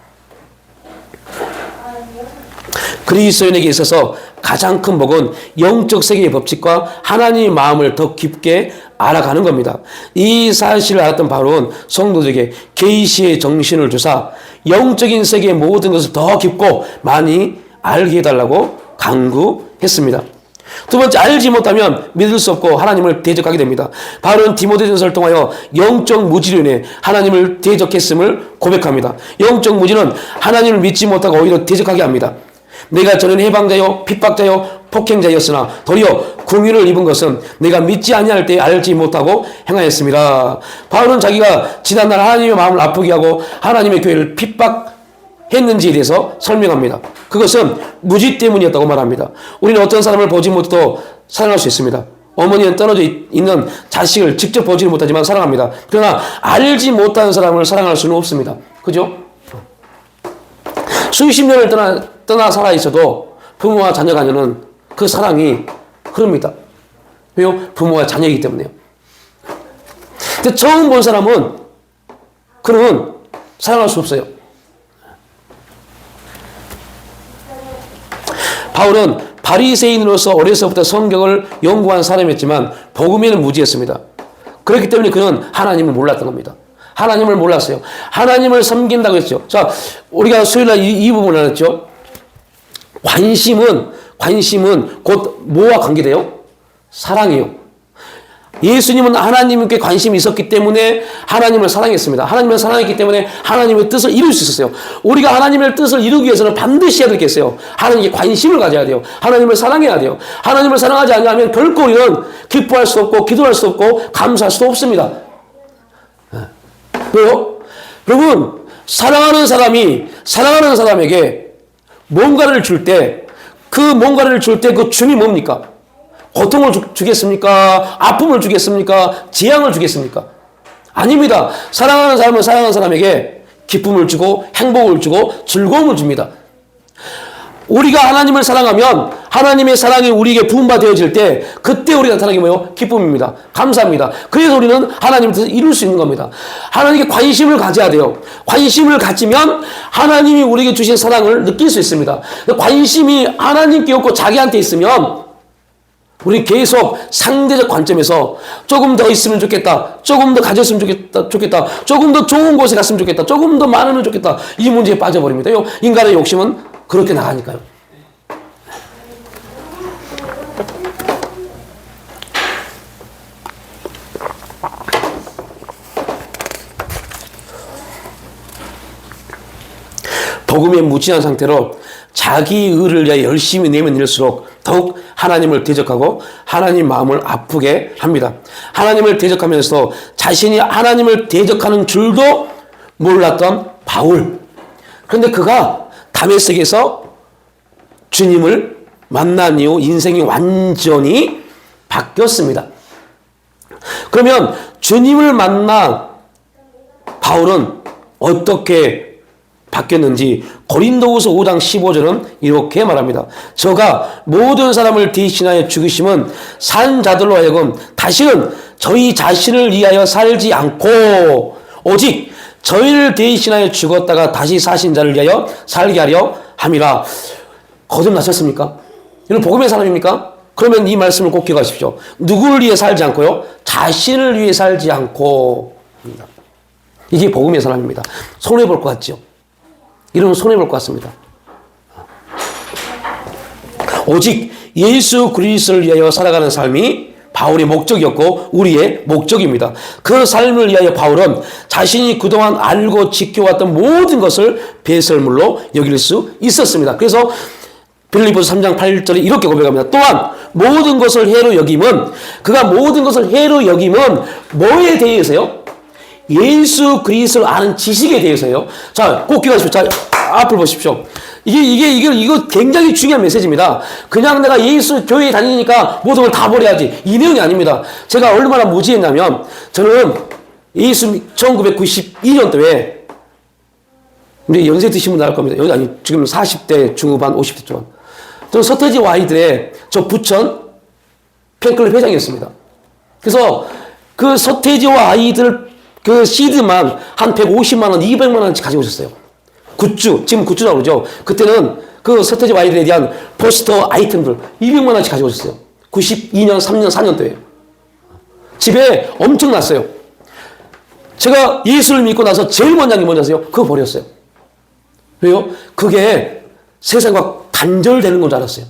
그리스도인에게 있어서 가장 큰 복은 영적 세계의 법칙과 하나님의 마음을 더 깊게 알아가는 겁니다. 이 사실을 알았던 바울은 성도들에게 계시의 정신을 주사 영적인 세계의 모든 것을 더 깊고 많이 알게 해달라고 강구했습니다. 두 번째, 알지 못하면 믿을 수 없고 하나님을 대적하게 됩니다. 바울은 디모데전서를 통하여 영적 무지로 인해 하나님을 대적했음을 고백합니다. 영적 무지는 하나님을 믿지 못하고 오히려 대적하게 합니다. 내가 전엔 해방자요 핍박자요 폭행자였으나 도리어 궁유를 입은 것은 내가 믿지 아니할 때 알지 못하고 행하였습니다. 바울은 자기가 지난날 하나님의 마음을 아프게 하고 하나님의 교회를 핍박했는지에 대해서 설명합니다. 그것은 무지 때문이었다고 말합니다. 우리는 어떤 사람을 보지 못해도 사랑할 수 있습니다. 어머니는 떨어져 있는 자식을 직접 보지는 못하지만 사랑합니다. 그러나 알지 못하는 사람을 사랑할 수는 없습니다. 그죠? 수십 년을 떠나 살아 있어도 부모와 자녀 간에는 그 사랑이 흐릅니다. 왜요? 부모와 자녀이기 때문에요. 근데 처음 본 사람은 그는 사랑할 수 없어요. 바울은 바리새인으로서 어려서부터 성경을 연구한 사람이었지만 복음에는 무지했습니다. 그렇기 때문에 그는 하나님을 몰랐던 겁니다. 하나님을 몰랐어요. 하나님을 섬긴다고 했죠. 자, 우리가 수요일날 이 부분을 알았죠. 관심은 곧 뭐와 관계돼요? 사랑이요. 예수님은 하나님께 관심이 있었기 때문에 하나님을 사랑했습니다. 하나님을 사랑했기 때문에 하나님의 뜻을 이룰 수 있었어요. 우리가 하나님의 뜻을 이루기 위해서는 반드시 해야 될 게 있어요. 하나님께 관심을 가져야 돼요. 하나님을 사랑해야 돼요. 하나님을 사랑하지 않으면 결코 우리는 기뻐할 수 없고 기도할 수 없고 감사할 수도 없습니다. 왜요? 여러분, 사랑하는 사람에게 뭔가를 줄 때 그 줌이 뭡니까? 고통을 주겠습니까? 아픔을 주겠습니까? 재앙을 주겠습니까? 아닙니다. 사랑하는 사람은 사랑하는 사람에게 기쁨을 주고 행복을 주고 즐거움을 줍니다. 우리가 하나님을 사랑하면 하나님의 사랑이 우리에게 부음받아질 때 그때 우리가 나타나는 게 뭐예요? 기쁨입니다. 감사합니다. 그래서 우리는 하나님의 뜻을 이룰 수 있는 겁니다. 하나님께 관심을 가져야 돼요. 관심을 가지면 하나님이 우리에게 주신 사랑을 느낄 수 있습니다. 관심이 하나님께 없고 자기한테 있으면 우리 계속 상대적 관점에서 조금 더 있으면 좋겠다. 조금 더 가졌으면 좋겠다. 조금 더 좋은 곳에 갔으면 좋겠다. 조금 더 많으면 좋겠다. 이 문제에 빠져버립니다. 인간의 욕심은 그렇게 나가니까요. 복음에 무지한 상태로 자기 의를 위하여 열심히 내면 일수록 더욱 하나님을 대적하고 하나님 마음을 아프게 합니다. 하나님을 대적하면서 자신이 하나님을 대적하는 줄도 몰랐던 바울. 그런데 그가 다메섹에서 주님을 만난 이후 인생이 완전히 바뀌었습니다. 그러면 주님을 만난 바울은 어떻게 바뀌었는지 고린도후서 5장 15절은 이렇게 말합니다. 저가 모든 사람을 대신하여 죽으심은 산 자들로 하여금 다시는 저희 자신을 위하여 살지 않고 오직 저희를 대신하여 죽었다가 다시 사신 자를 위하여 살게 하려 함이라. 거듭나셨습니까? 이는 복음의 사람입니까? 그러면 이 말씀을 꼭 기억하십시오. 누구를 위해 살지 않고요? 자신을 위해 살지 않고. 이게 복음의 사람입니다. 손해볼 것 같죠? 이러면 손해볼 것 같습니다. 오직 예수 그리스도를 위하여 살아가는 삶이 바울의 목적이었고 우리의 목적입니다. 그 삶을 위하여 바울은 자신이 그동안 알고 지켜왔던 모든 것을 배설물로 여길 수 있었습니다. 그래서 빌립보서 3장 8절에 이렇게 고백합니다. 또한 모든 것을 해로 여김은 그가 모든 것을 해로 여김은 뭐에 대해서요? 예수 그리스도를 아는 지식에 대해서요. 자, 꼭 기억하십시오. 자, 앞을 보십시오. 이거 굉장히 중요한 메시지입니다. 그냥 내가 예수 교회에 다니니까 모든 걸 다 버려야지. 이 내용이 아닙니다. 제가 얼마나 무지했냐면, 저는 예수 1992년도에, 우리 연세 드신 분 나올 겁니다. 아니, 지금 40대 중후반, 50대 중반. 저는 서태지와 아이들의 저 부천 팬클럽 회장이었습니다. 그래서 그 서태지와 아이들 그 시드만 한 150만원, 200만원씩 가지고 있었어요. 굿즈, 지금 굿즈라고 그러죠. 그때는 그 서태지와 아이들에 대한 포스터 아이템들 200만원씩 가지고 있었어요. 92년, 3년, 4년도에. 집에 엄청났어요. 제가 예수를 믿고 나서 제일 먼저 한 게 뭔지 아세요? 그거 버렸어요. 왜요? 그게 세상과 단절되는 건 줄 알았어요.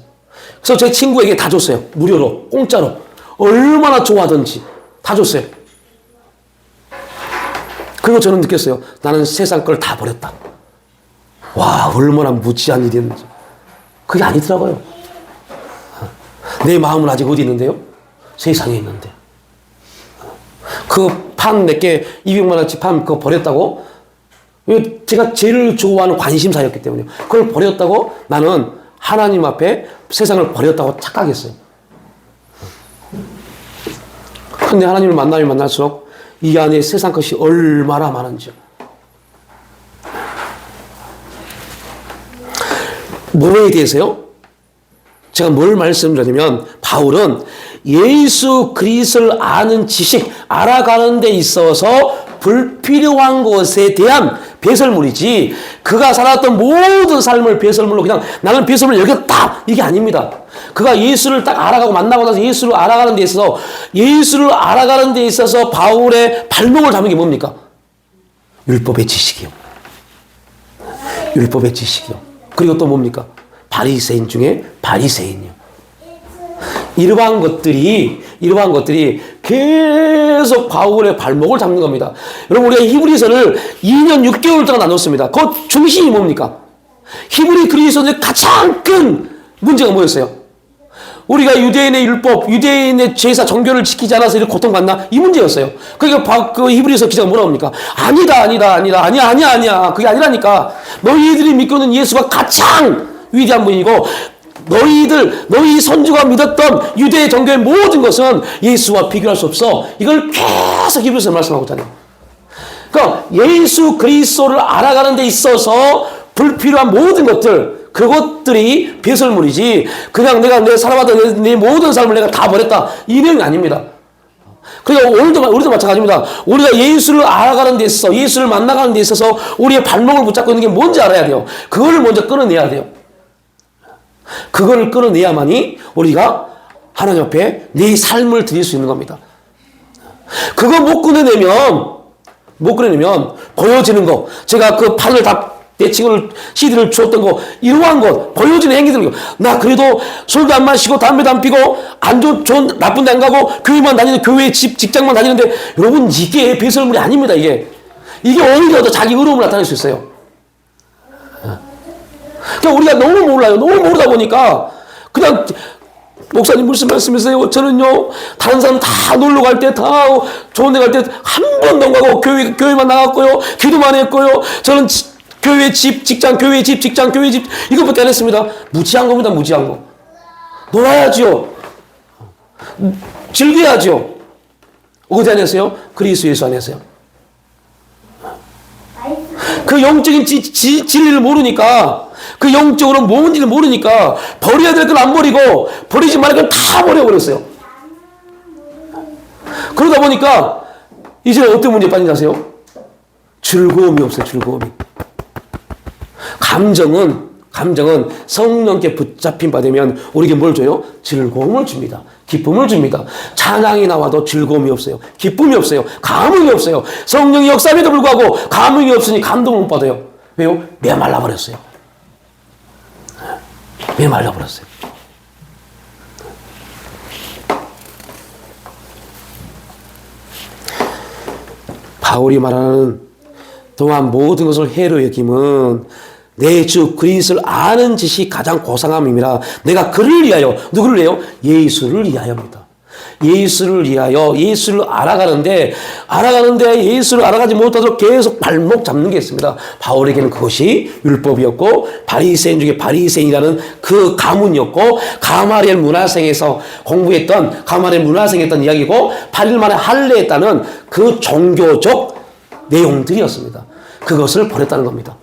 그래서 제 친구에게 다 줬어요. 무료로, 공짜로. 얼마나 좋아하던지 다 줬어요. 그리고 저는 느꼈어요. 나는 세상 걸 다 버렸다. 와, 얼마나 무지한 일이었는지. 그게 아니더라고요. 내 마음은 아직 어디 있는데요? 세상에 있는데. 그 판 몇 개, 200만 원치 판 그거 버렸다고? 제가 제일 좋아하는 관심사였기 때문에. 그걸 버렸다고 나는 하나님 앞에 세상을 버렸다고 착각했어요. 근데 하나님을 만나면 만날수록 이 안에 세상 것이 얼마나 많은지. 뭐에 대해서요? 제가 뭘 말씀드리냐면 바울은 예수 그리스도를 아는 지식, 알아가는 데 있어서 불필요한 것에 대한 배설물이지 그가 살았던 모든 삶을 배설물로 그냥 나는 배설물을 여겼다 이게 아닙니다. 그가 예수를 딱 알아가고 만나고 나서 예수를 알아가는 데 있어서 예수를 알아가는 데 있어서 바울의 발목을 잡는 게 뭡니까? 율법의 지식이요. 율법의 지식이요. 그리고 또 뭡니까? 바리새인 중에 바리새인이요. 이러한 것들이 계속 바울의 발목을 잡는 겁니다. 여러분, 우리가 히브리서를 2년 6개월 동안 나눴습니다. 그 중심이 뭡니까? 히브리 그리스도의 가장 큰 문제가 뭐였어요? 우리가 유대인의 율법, 유대인의 제사, 종교를 지키지 않아서 이렇게 고통받나? 이 문제였어요. 그러니까 그 히브리서 기자가 뭐라고 합니까? 아니야. 그게 아니라니까. 너희들이 믿고 있는 예수가 가장 위대한 분이고 너희 선조가 믿었던 유대 종교의 모든 것은 예수와 비교할 수 없어. 이걸 계속 히브리서에 말씀하고 있잖아요. 그러니까 예수 그리스도를 알아가는 데 있어서 불필요한 모든 것들, 그것들이 배설물이지 그냥 내가 살아왔던 내 모든 삶을 내가 다 버렸다 이 내용이 아닙니다. 그러니까 우리도 마찬가지입니다. 우리가 예수를 알아가는 데 있어서 예수를 만나가는 데 있어서 우리의 발목을 붙잡고 있는 게 뭔지 알아야 돼요. 그거를 먼저 끊어내야 돼요. 그거를 끊어내야만이 우리가 하나님 앞에 내 삶을 드릴 수 있는 겁니다. 그거 못 끊어내면 보여지는 거, 제가 그 판을 다 내 친구를 CD를 주었던 거, 이러한 것, 보여지는 행위들, 나 그래도 술도 안 마시고 담배도 안 피고 안 좋은 나쁜 데 안 가고 교회만 다니는 교회 직장만 다니는데 여러분 이게 배설물이 아닙니다. 이게 오히려 더 자기 의로움을 나타낼 수 있어요. 그러니까 우리가 너무 몰라요. 너무 모르다 보니까 그냥 목사님 무슨 말씀이세요? 저는요 다른 사람 다 놀러 갈 때 다 좋은 데 갈 때 한 번도 안 가고 교회만 나갔고요. 기도만 했고요. 저는 교회 집 직장 교회 집 직장 교회 집 이것밖에 안 했습니다. 무지한 겁니다. 무지한 거. 놀아야죠. 즐겨야죠. 어디 안에서요? 그리스도 예수 안에서요. 그 영적인 진리를 모르니까 그 영적으로 뭔지를 모르니까 버려야 될 걸 안 버리고 버리지 말을 걸 다 버려버렸어요. 그러다 보니까 이제 어떤 문제에 빠진지 아세요? 즐거움이 없어요. 즐거움이. 감정은 성령께 붙잡힌 바 되면 우리에게 뭘 줘요? 즐거움을 줍니다. 기쁨을 줍니다. 찬양이 나와도 즐거움이 없어요. 기쁨이 없어요. 감흥이 없어요. 성령이 역사함에도 불구하고 감흥이 없으니 감동을 못 받아요. 왜요? 메말라 버렸어요. 메말라 버렸어요. 바울이 말하는 동안 모든 것을 해로 여김은 내 주 그리스도를 아는 지식이 가장 고상함이라. 내가 그를 위하여, 누구를 위하여? 예수를 위하여입니다. 예수를 위하여 예수를 알아가는데 예수를 알아가지 못하도록 계속 발목 잡는 게 있습니다. 바울에게는 그것이 율법이었고 바리새인 중에 바리새인이라는 그 가문이었고 가마리엘 문화생에서 공부했던 가마리엘 문화생했던 이야기고 8일 만에 할례했다는 그 종교적 내용들이었습니다. 그것을 버렸다는 겁니다.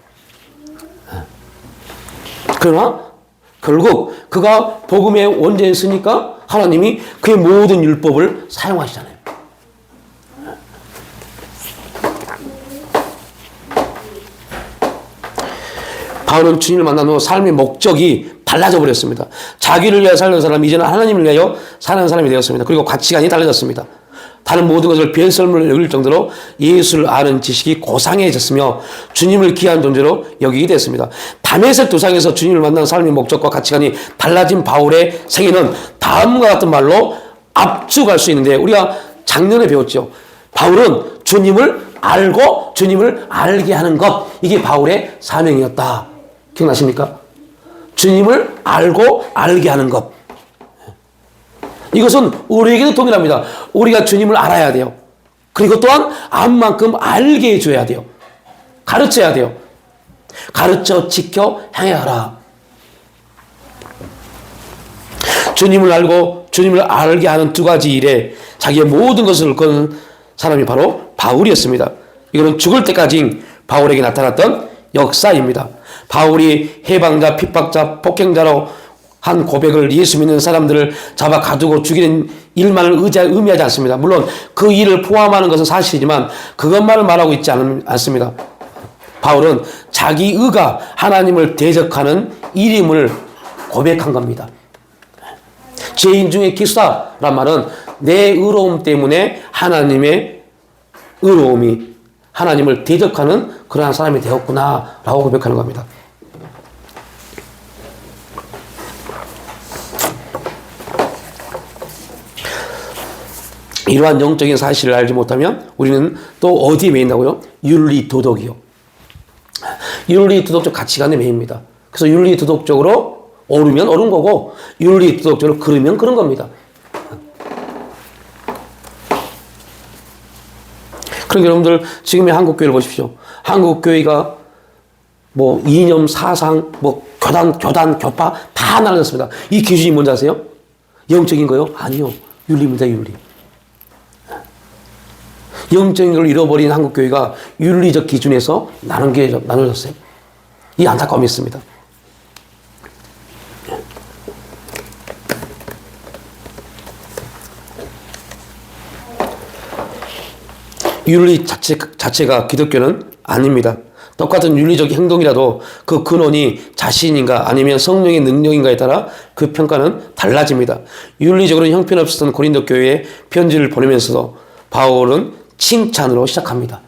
그러나 결국 그가 복음의 원죄였으니까 하나님이 그의 모든 율법을 사용하시잖아요. 바울은 주님을 만난 후 삶의 목적이 달라져 버렸습니다. 자기를 위하여 살던 사람이 이제는 하나님을 위하여 사는 사람이 되었습니다. 그리고 가치관이 달라졌습니다. 다른 모든 것을 변설물로 여길 정도로 예수를 아는 지식이 고상해졌으며 주님을 귀한 존재로 여기게 됐습니다. 다메섹 도상에서 주님을 만난 삶의 목적과 가치관이 달라진 바울의 생애는 다음과 같은 말로 압축할 수 있는데, 우리가 작년에 배웠죠. 바울은 주님을 알고 주님을 알게 하는 것, 이게 바울의 사명이었다. 기억나십니까? 주님을 알고 알게 하는 것. 이것은 우리에게도 동일합니다. 우리가 주님을 알아야 돼요. 그리고 또한 안 만큼 알게 해줘야 돼요. 가르쳐야 돼요. 가르쳐 지켜 행하라. 주님을 알고 주님을 알게 하는 두 가지 일에 자기의 모든 것을 건 사람이 바로 바울이었습니다. 이거는 죽을 때까지 바울에게 나타났던 역사입니다. 바울이 해방자, 핍박자, 폭행자로 한 고백을 예수 믿는 사람들을 잡아 가두고 죽이는 일만을 의미하지 않습니다. 물론 그 일을 포함하는 것은 사실이지만 그것만을 말하고 있지 않습니다. 바울은 자기 의가 하나님을 대적하는 일임을 고백한 겁니다. 죄인 중에 기수다란 말은 내 의로움 때문에 하나님의 의로움이 하나님을 대적하는 그러한 사람이 되었구나 라고 고백하는 겁니다. 이러한 영적인 사실을 알지 못하면 우리는 또 어디에 매인다고요? 윤리 도덕이요. 윤리 도덕적 가치관에 매입니다. 그래서 윤리 도덕적으로 옳으면 옳은 거고 윤리 도덕적으로 그르면 그런 겁니다. 그러니까 여러분들 지금의 한국교회를 보십시오. 한국교회가 뭐 이념, 사상, 뭐 교단, 교파 다 나눠졌습니다. 이 기준이 뭔지 아세요? 영적인 거요? 아니요. 윤리입니다. 윤리. 영적인 걸 잃어버린 한국교회가 윤리적 기준에서 나눠졌어요. 이 안타까움이 있습니다. 윤리 자체가 기독교는 아닙니다. 똑같은 윤리적 행동이라도 그 근원이 자신인가 아니면 성령의 능력인가에 따라 그 평가는 달라집니다. 윤리적으로 형편없었던 고린도 교회에 편지를 보내면서도 바울은 칭찬으로 시작합니다.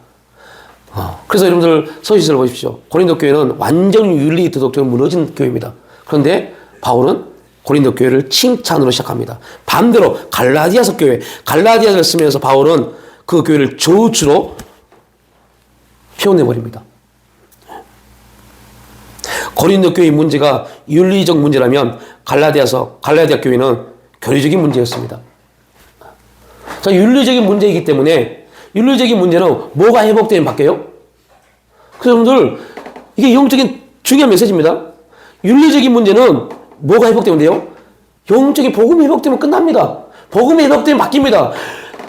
그래서 여러분들 서신서를 보십시오. 고린도 교회는 완전히 윤리 도덕적으로 무너진 교회입니다. 그런데 바울은 고린도 교회를 칭찬으로 시작합니다. 반대로 갈라디아서 교회, 갈라디아서를 쓰면서 바울은 그 교회를 저주로 표현해버립니다. 고린도 교회의 문제가 윤리적 문제라면 갈라디아 교회는 교리적인 문제였습니다. 자, 윤리적인 문제이기 때문에 윤리적인 문제는 뭐가 회복되면 바뀌어요? 그래서 여러분들 이게 영적인 중요한 메시지입니다. 윤리적인 문제는 뭐가 회복되면 돼요? 영적인 복음이 회복되면 끝납니다. 복음이 회복되면 바뀝니다.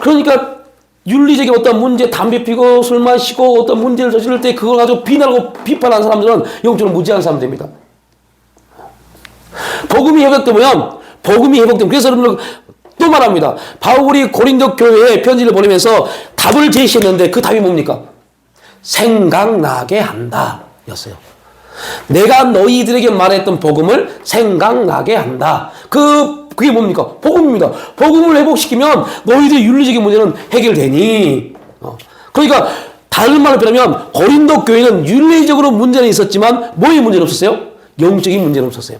그러니까 윤리적인 어떤 문제, 담배 피고 술 마시고 어떤 문제를 저지를 때 그걸 가지고 비난하고 비판하는 사람들은 영적으로 무지한 사람 됩니다. 복음이 회복되면 그래서 여러분들 또 말합니다. 바울이 고린도 교회에 편지를 보내면서 답을 제시했는데 그 답이 뭡니까? 생각나게 한다 였어요. 내가 너희들에게 말했던 복음을 생각나게 한다. 그게 뭡니까? 복음입니다. 복음을 회복시키면 너희들의 윤리적인 문제는 해결되니. 그러니까 다른 말로 표현하면 고린도 교회는 윤리적으로 문제는 있었지만 뭐의 문제는 없었어요? 영적인 문제는 없었어요.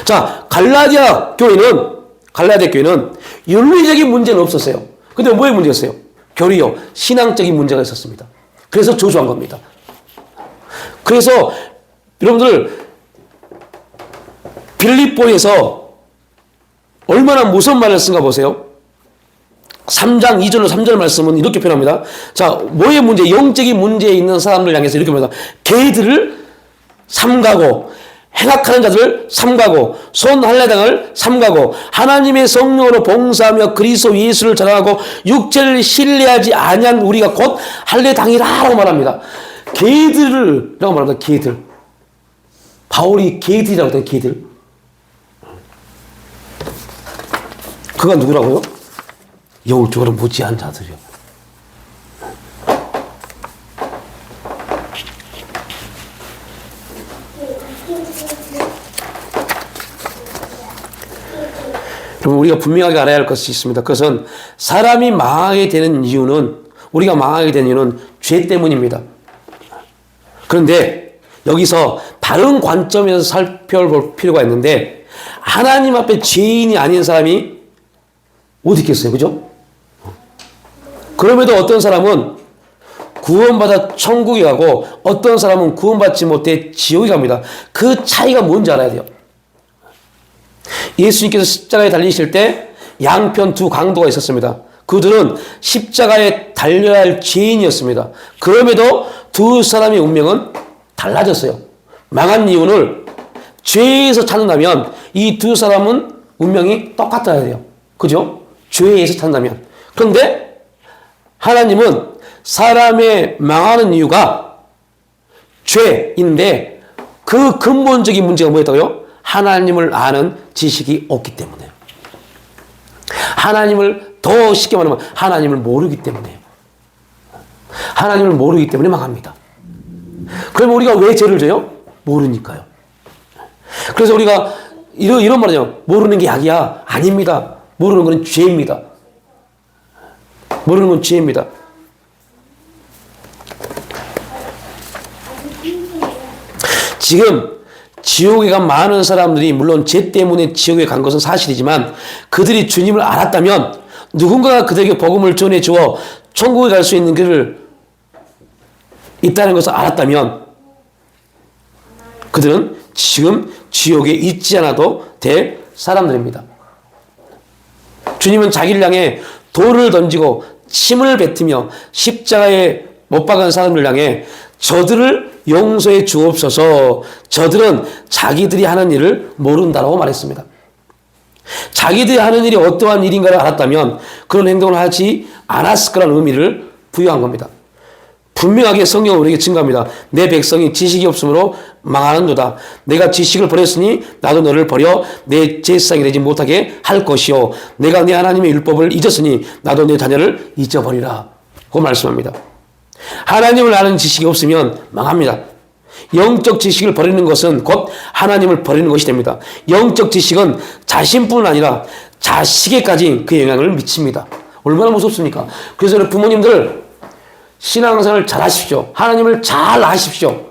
자, 갈라디아 교회는 윤리적인 문제는 없었어요. 근데 뭐의 문제였어요? 교리요. 신앙적인 문제가 있었습니다. 그래서 저주한 겁니다. 그래서 여러분들 빌립보에서 얼마나 무서운 말을 쓴가 보세요. 3장 2절로 3절 말씀은 이렇게 표현합니다. 자, 뭐의 문제? 영적인 문제에 있는 사람들 향해서 이렇게 말합니다. 걔들을 삼가고 행악하는 자들을 삼가고 손할례당을 삼가고 하나님의 성령으로 봉사하며 그리스도 예수를 자랑하고 육체를 신뢰하지 아니한 우리가 곧 할례당이라고 말합니다. 걔들이라고 말합니다. 걔들. 바울이 걔들이라고 했던 걔들. 그가 누구라고요? 영적으로 무지한 자들이요. 여러분, 우리가 분명하게 알아야 할 것이 있습니다. 그것은 사람이 망하게 되는 이유는, 우리가 망하게 되는 이유는 죄 때문입니다. 그런데 여기서 다른 관점에서 살펴볼 필요가 있는데, 하나님 앞에 죄인이 아닌 사람이 어디 있겠어요? 그죠? 그럼에도 어떤 사람은 구원받아 천국에 가고 어떤 사람은 구원받지 못해 지옥에 갑니다. 그 차이가 뭔지 알아야 돼요. 예수님께서 십자가에 달리실 때 양편 두 강도가 있었습니다. 그들은 십자가에 달려야 할 죄인이었습니다. 그럼에도 두 사람의 운명은 달라졌어요. 망한 이유를 죄에서 찾는다면 이 두 사람은 운명이 똑같아야 돼요. 그죠? 죄에서 찾는다면. 그런데 하나님은 사람의 망하는 이유가 죄인데 그 근본적인 문제가 뭐였다고요? 하나님을 아는 지식이 없기 때문에. 하나님을 더 쉽게 말하면 하나님을 모르기 때문에. 하나님을 모르기 때문에 망합니다. 그러면 우리가 왜 죄를 져요? 모르니까요. 그래서 우리가 이런 말이죠. 모르는 게 약이야. 아닙니다. 모르는 건 죄입니다. 모르는 건 죄입니다. 지금 지옥에 간 많은 사람들이 물론 죄 때문에 지옥에 간 것은 사실이지만 그들이 주님을 알았다면 누군가가 그들에게 복음을 전해 주어 천국에 갈 수 있는 길을 있다는 것을 알았다면 그들은 지금 지옥에 있지 않아도 될 사람들입니다. 주님은 자기를 향해 돌을 던지고 침을 뱉으며 십자가에 못 박은 사람을 향해 저들을 용서해 주옵소서. 저들은 자기들이 하는 일을 모른다라고 말했습니다. 자기들이 하는 일이 어떠한 일인가를 알았다면 그런 행동을 하지 않았을 거라는 의미를 부여한 겁니다. 분명하게 성경은 우리에게 증거합니다. 내 백성이 지식이 없으므로 망하는도다. 내가 지식을 버렸으니 나도 너를 버려 내 제사장이 되지 못하게 할 것이요. 내가 내 하나님의 율법을 잊었으니 나도 내 자녀를 잊어버리라. 고 말씀합니다. 하나님을 아는 지식이 없으면 망합니다. 영적 지식을 버리는 것은 곧 하나님을 버리는 것이 됩니다. 영적 지식은 자신뿐 아니라 자식에까지 그 영향을 미칩니다. 얼마나 무섭습니까? 그래서 부모님들 신앙생활을 잘 하십시오. 하나님을 잘 아십시오.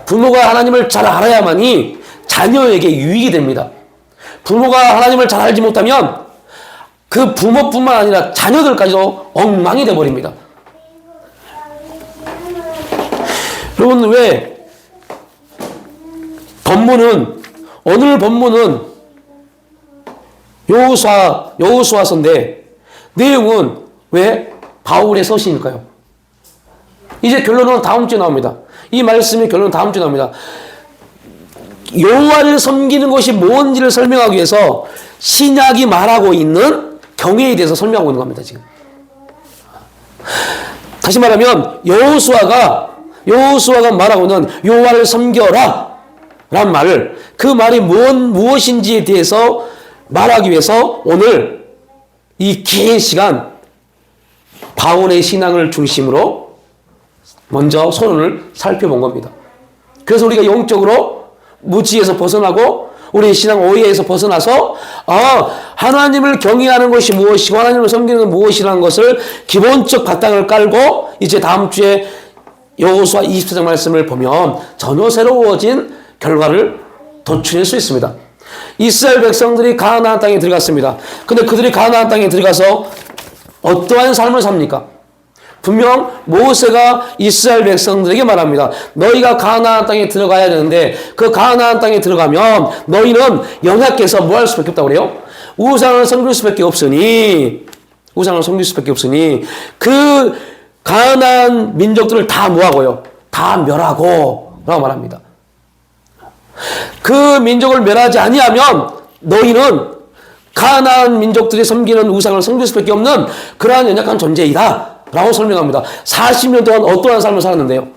부모가 하나님을 잘 알아야만이 자녀에게 유익이 됩니다. 부모가 하나님을 잘 알지 못하면 그 부모뿐만 아니라 자녀들까지도 엉망이 되어버립니다. 여러분, 왜 오늘 본문은 여호수아서인데 내용은 왜 바울의 서신일까요? 이제 결론은 다음 주에 나옵니다. 이 말씀의 결론은 다음 주에 나옵니다. 여호와를 섬기는 것이 뭔지를 설명하기 위해서 신약이 말하고 있는 경외에 대해서 설명하고 있는 겁니다. 지금 다시 말하면 여호수아가 말하고 있는 여호와를 섬겨라 라는 말을, 그 말이 무엇인지에 대해서 말하기 위해서 오늘 이 긴 시간 바울의 신앙을 중심으로 먼저 서론을 살펴본 겁니다. 그래서 우리가 영적으로 무지에서 벗어나고 우리의 신앙 오해에서 벗어나서 하나님을 경외하는 것이 무엇이고 하나님을 섬기는 건 무엇이라는 것을 기본적 바탕을 깔고 이제 다음 주에 여호수아 24장 말씀을 보면 전혀 새로워진 결과를 도출할 수 있습니다. 이스라엘 백성들이 가나안 땅에 들어갔습니다. 근데 그들이 가나안 땅에 들어가서 어떠한 삶을 삽니까? 분명 모세가 이스라엘 백성들에게 말합니다. 너희가 가나안 땅에 들어가야 되는데 그 가나안 땅에 들어가면 너희는 연약해서 뭐 할 수밖에 없다고 그래요? 우상을 섬길 수밖에 없으니 그 가나안 민족들을 다 뭐하고요? 다 멸하고 라고 말합니다. 그 민족을 멸하지 아니하면 너희는 가나안 민족들이 섬기는 우상을 섬길 수밖에 없는 그러한 연약한 존재이다 라고 설명합니다. 40년 동안 어떠한 삶을 살았는데요.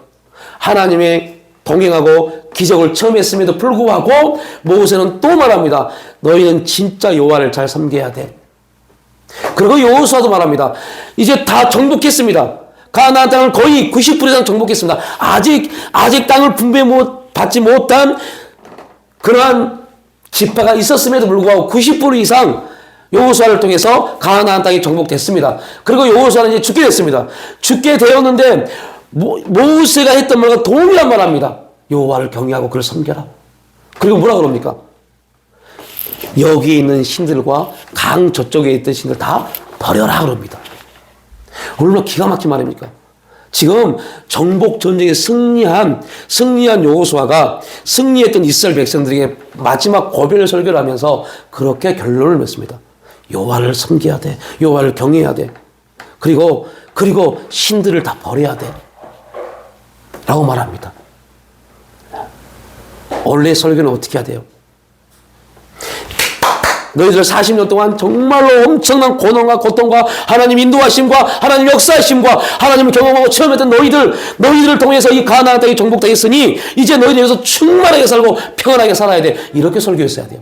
하나님의 동행하고 기적을 처음 했음에도 불구하고 모세는 또 말합니다. 너희는 진짜 여호와를 잘 섬겨야 돼. 그리고 여호수아도 말합니다. 이제 다 정복했습니다. 가나안 땅을 거의 90% 이상 정복했습니다. 아직 땅을 분배받지 못한 그러한 지파가 있었음에도 불구하고 90% 이상 여호수아를 통해서 가나안 땅이 정복됐습니다. 그리고 여호수아는 이제 죽게 됐습니다. 죽게 되었는데 모세가 했던 말과 동일한 말 합니다. 여호와를 경외하고 그를 섬겨라. 그리고 뭐라 그럽니까? 여기 있는 신들과 강 저쪽에 있던 신들 다 버려라 그럽니다. 얼마나 기가 막힌 말입니까? 지금 정복 전쟁에 승리한 여호수아가 승리했던 이스라엘 백성들에게 마지막 고별 설교를 하면서 그렇게 결론을 맺습니다. 여호와를 섬겨야 돼. 여호와를 경외해야 돼. 그리고 신들을 다 버려야 돼. 라고 말합니다. 원래 설교는 어떻게 해야 돼요? 너희들 40년 동안 정말로 엄청난 고난과 고통과 하나님 인도하심과 하나님 역사하심과 하나님을 경험하고 체험했던 너희들을 통해서 이 가나안 땅이 정복되었으니 이제 너희들 여기서 충만하게 살고 평안하게 살아야 돼. 이렇게 설교했어야 돼요.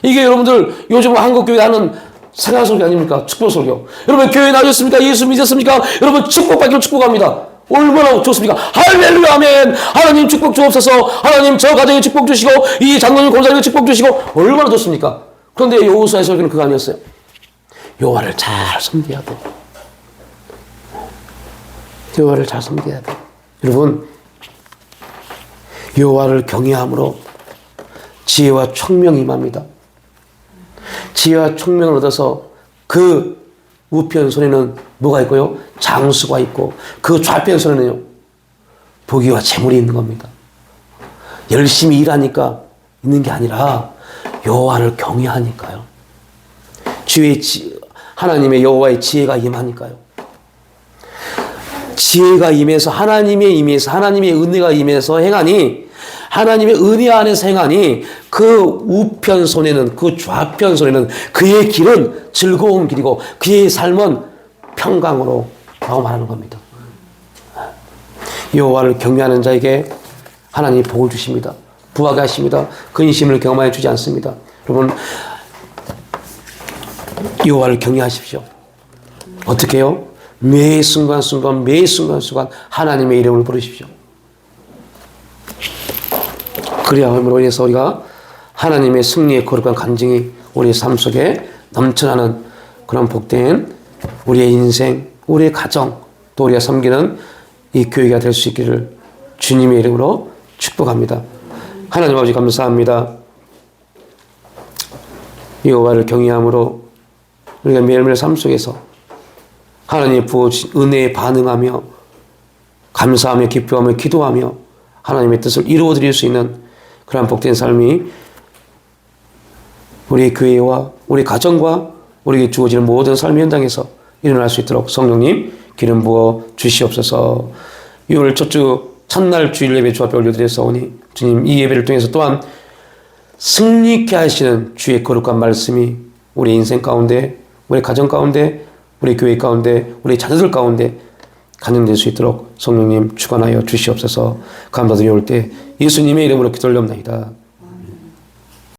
이게 여러분들 요즘 한국교회 하는 생활 설교 아닙니까? 축복 설교. 여러분 교회 나오셨습니까? 예수 믿으셨습니까? 여러분 축복받기로 축복합니다. 얼마나 좋습니까? 할렐루야 아멘. 하나님 축복 주옵소서. 하나님 저 가정에 축복 주시고 이 장로님 권사님에 축복 주시고 얼마나 좋습니까? 그런데 여호수아의 설교는 그거 아니었어요. 여호와를 잘 섬겨야 돼. 여호와를 잘 섬겨야 돼. 여러분 여호와를 경외함으로 지혜와 총명이 임합니다. 지혜와 총명을 얻어서 그 우편 손에는 뭐가 있고요? 장수가 있고 그 좌편 손에는요 부귀와 재물이 있는 겁니다. 열심히 일하니까 있는 게 아니라 여호와를 경외하니까요. 하나님의 여호와의 지혜가 임하니까요. 지혜가 임해서 하나님의 은혜가 임해서 행하니 하나님의 은혜 안에서 행하니 그 우편 손에는 그 좌편 손에는 그의 길은 즐거운 길이고 그의 삶은 평강으로 라고 말하는 겁니다. 여호와를 경외하는 자에게 하나님이 복을 주십니다. 부하게 하십니다. 근심을 경험하여 주지 않습니다. 여러분 여호와를 경외하십시오. 어떻게 해요? 매 순간순간 하나님의 이름을 부르십시오. 그리함으로 인해서 우리가 하나님의 승리의 거룩한 간증이 우리의 삶 속에 넘쳐나는 그런 복된 우리의 인생, 우리의 가정, 또 우리가 섬기는 이 교회가 될 수 있기를 주님의 이름으로 축복합니다. 하나님 아버지 감사합니다. 여호와를 경외함으로 우리가 매일매일 삶 속에서 하나님의 부어주신 은혜에 반응하며 감사하며 기뻐하며 기도하며 하나님의 뜻을 이루어드릴 수 있는 그러한 복된 삶이 우리 교회와 우리 가정과 우리에게 주어지는 모든 삶의 현장에서 일어날 수 있도록 성령님 기름 부어 주시옵소서. 6월 첫주 첫날 주일 예배 주 앞에 올려드렸사오니 주님 이 예배를 통해서 또한 승리케 하시는 주의 거룩한 말씀이 우리 인생 가운데 우리 가정 가운데 우리 교회 가운데 우리 자녀들 가운데 간증될 수 있도록 성령님 주관하여 주시옵소서. 감사드리올 때 예수님의 이름으로 기도 올려옵나이다.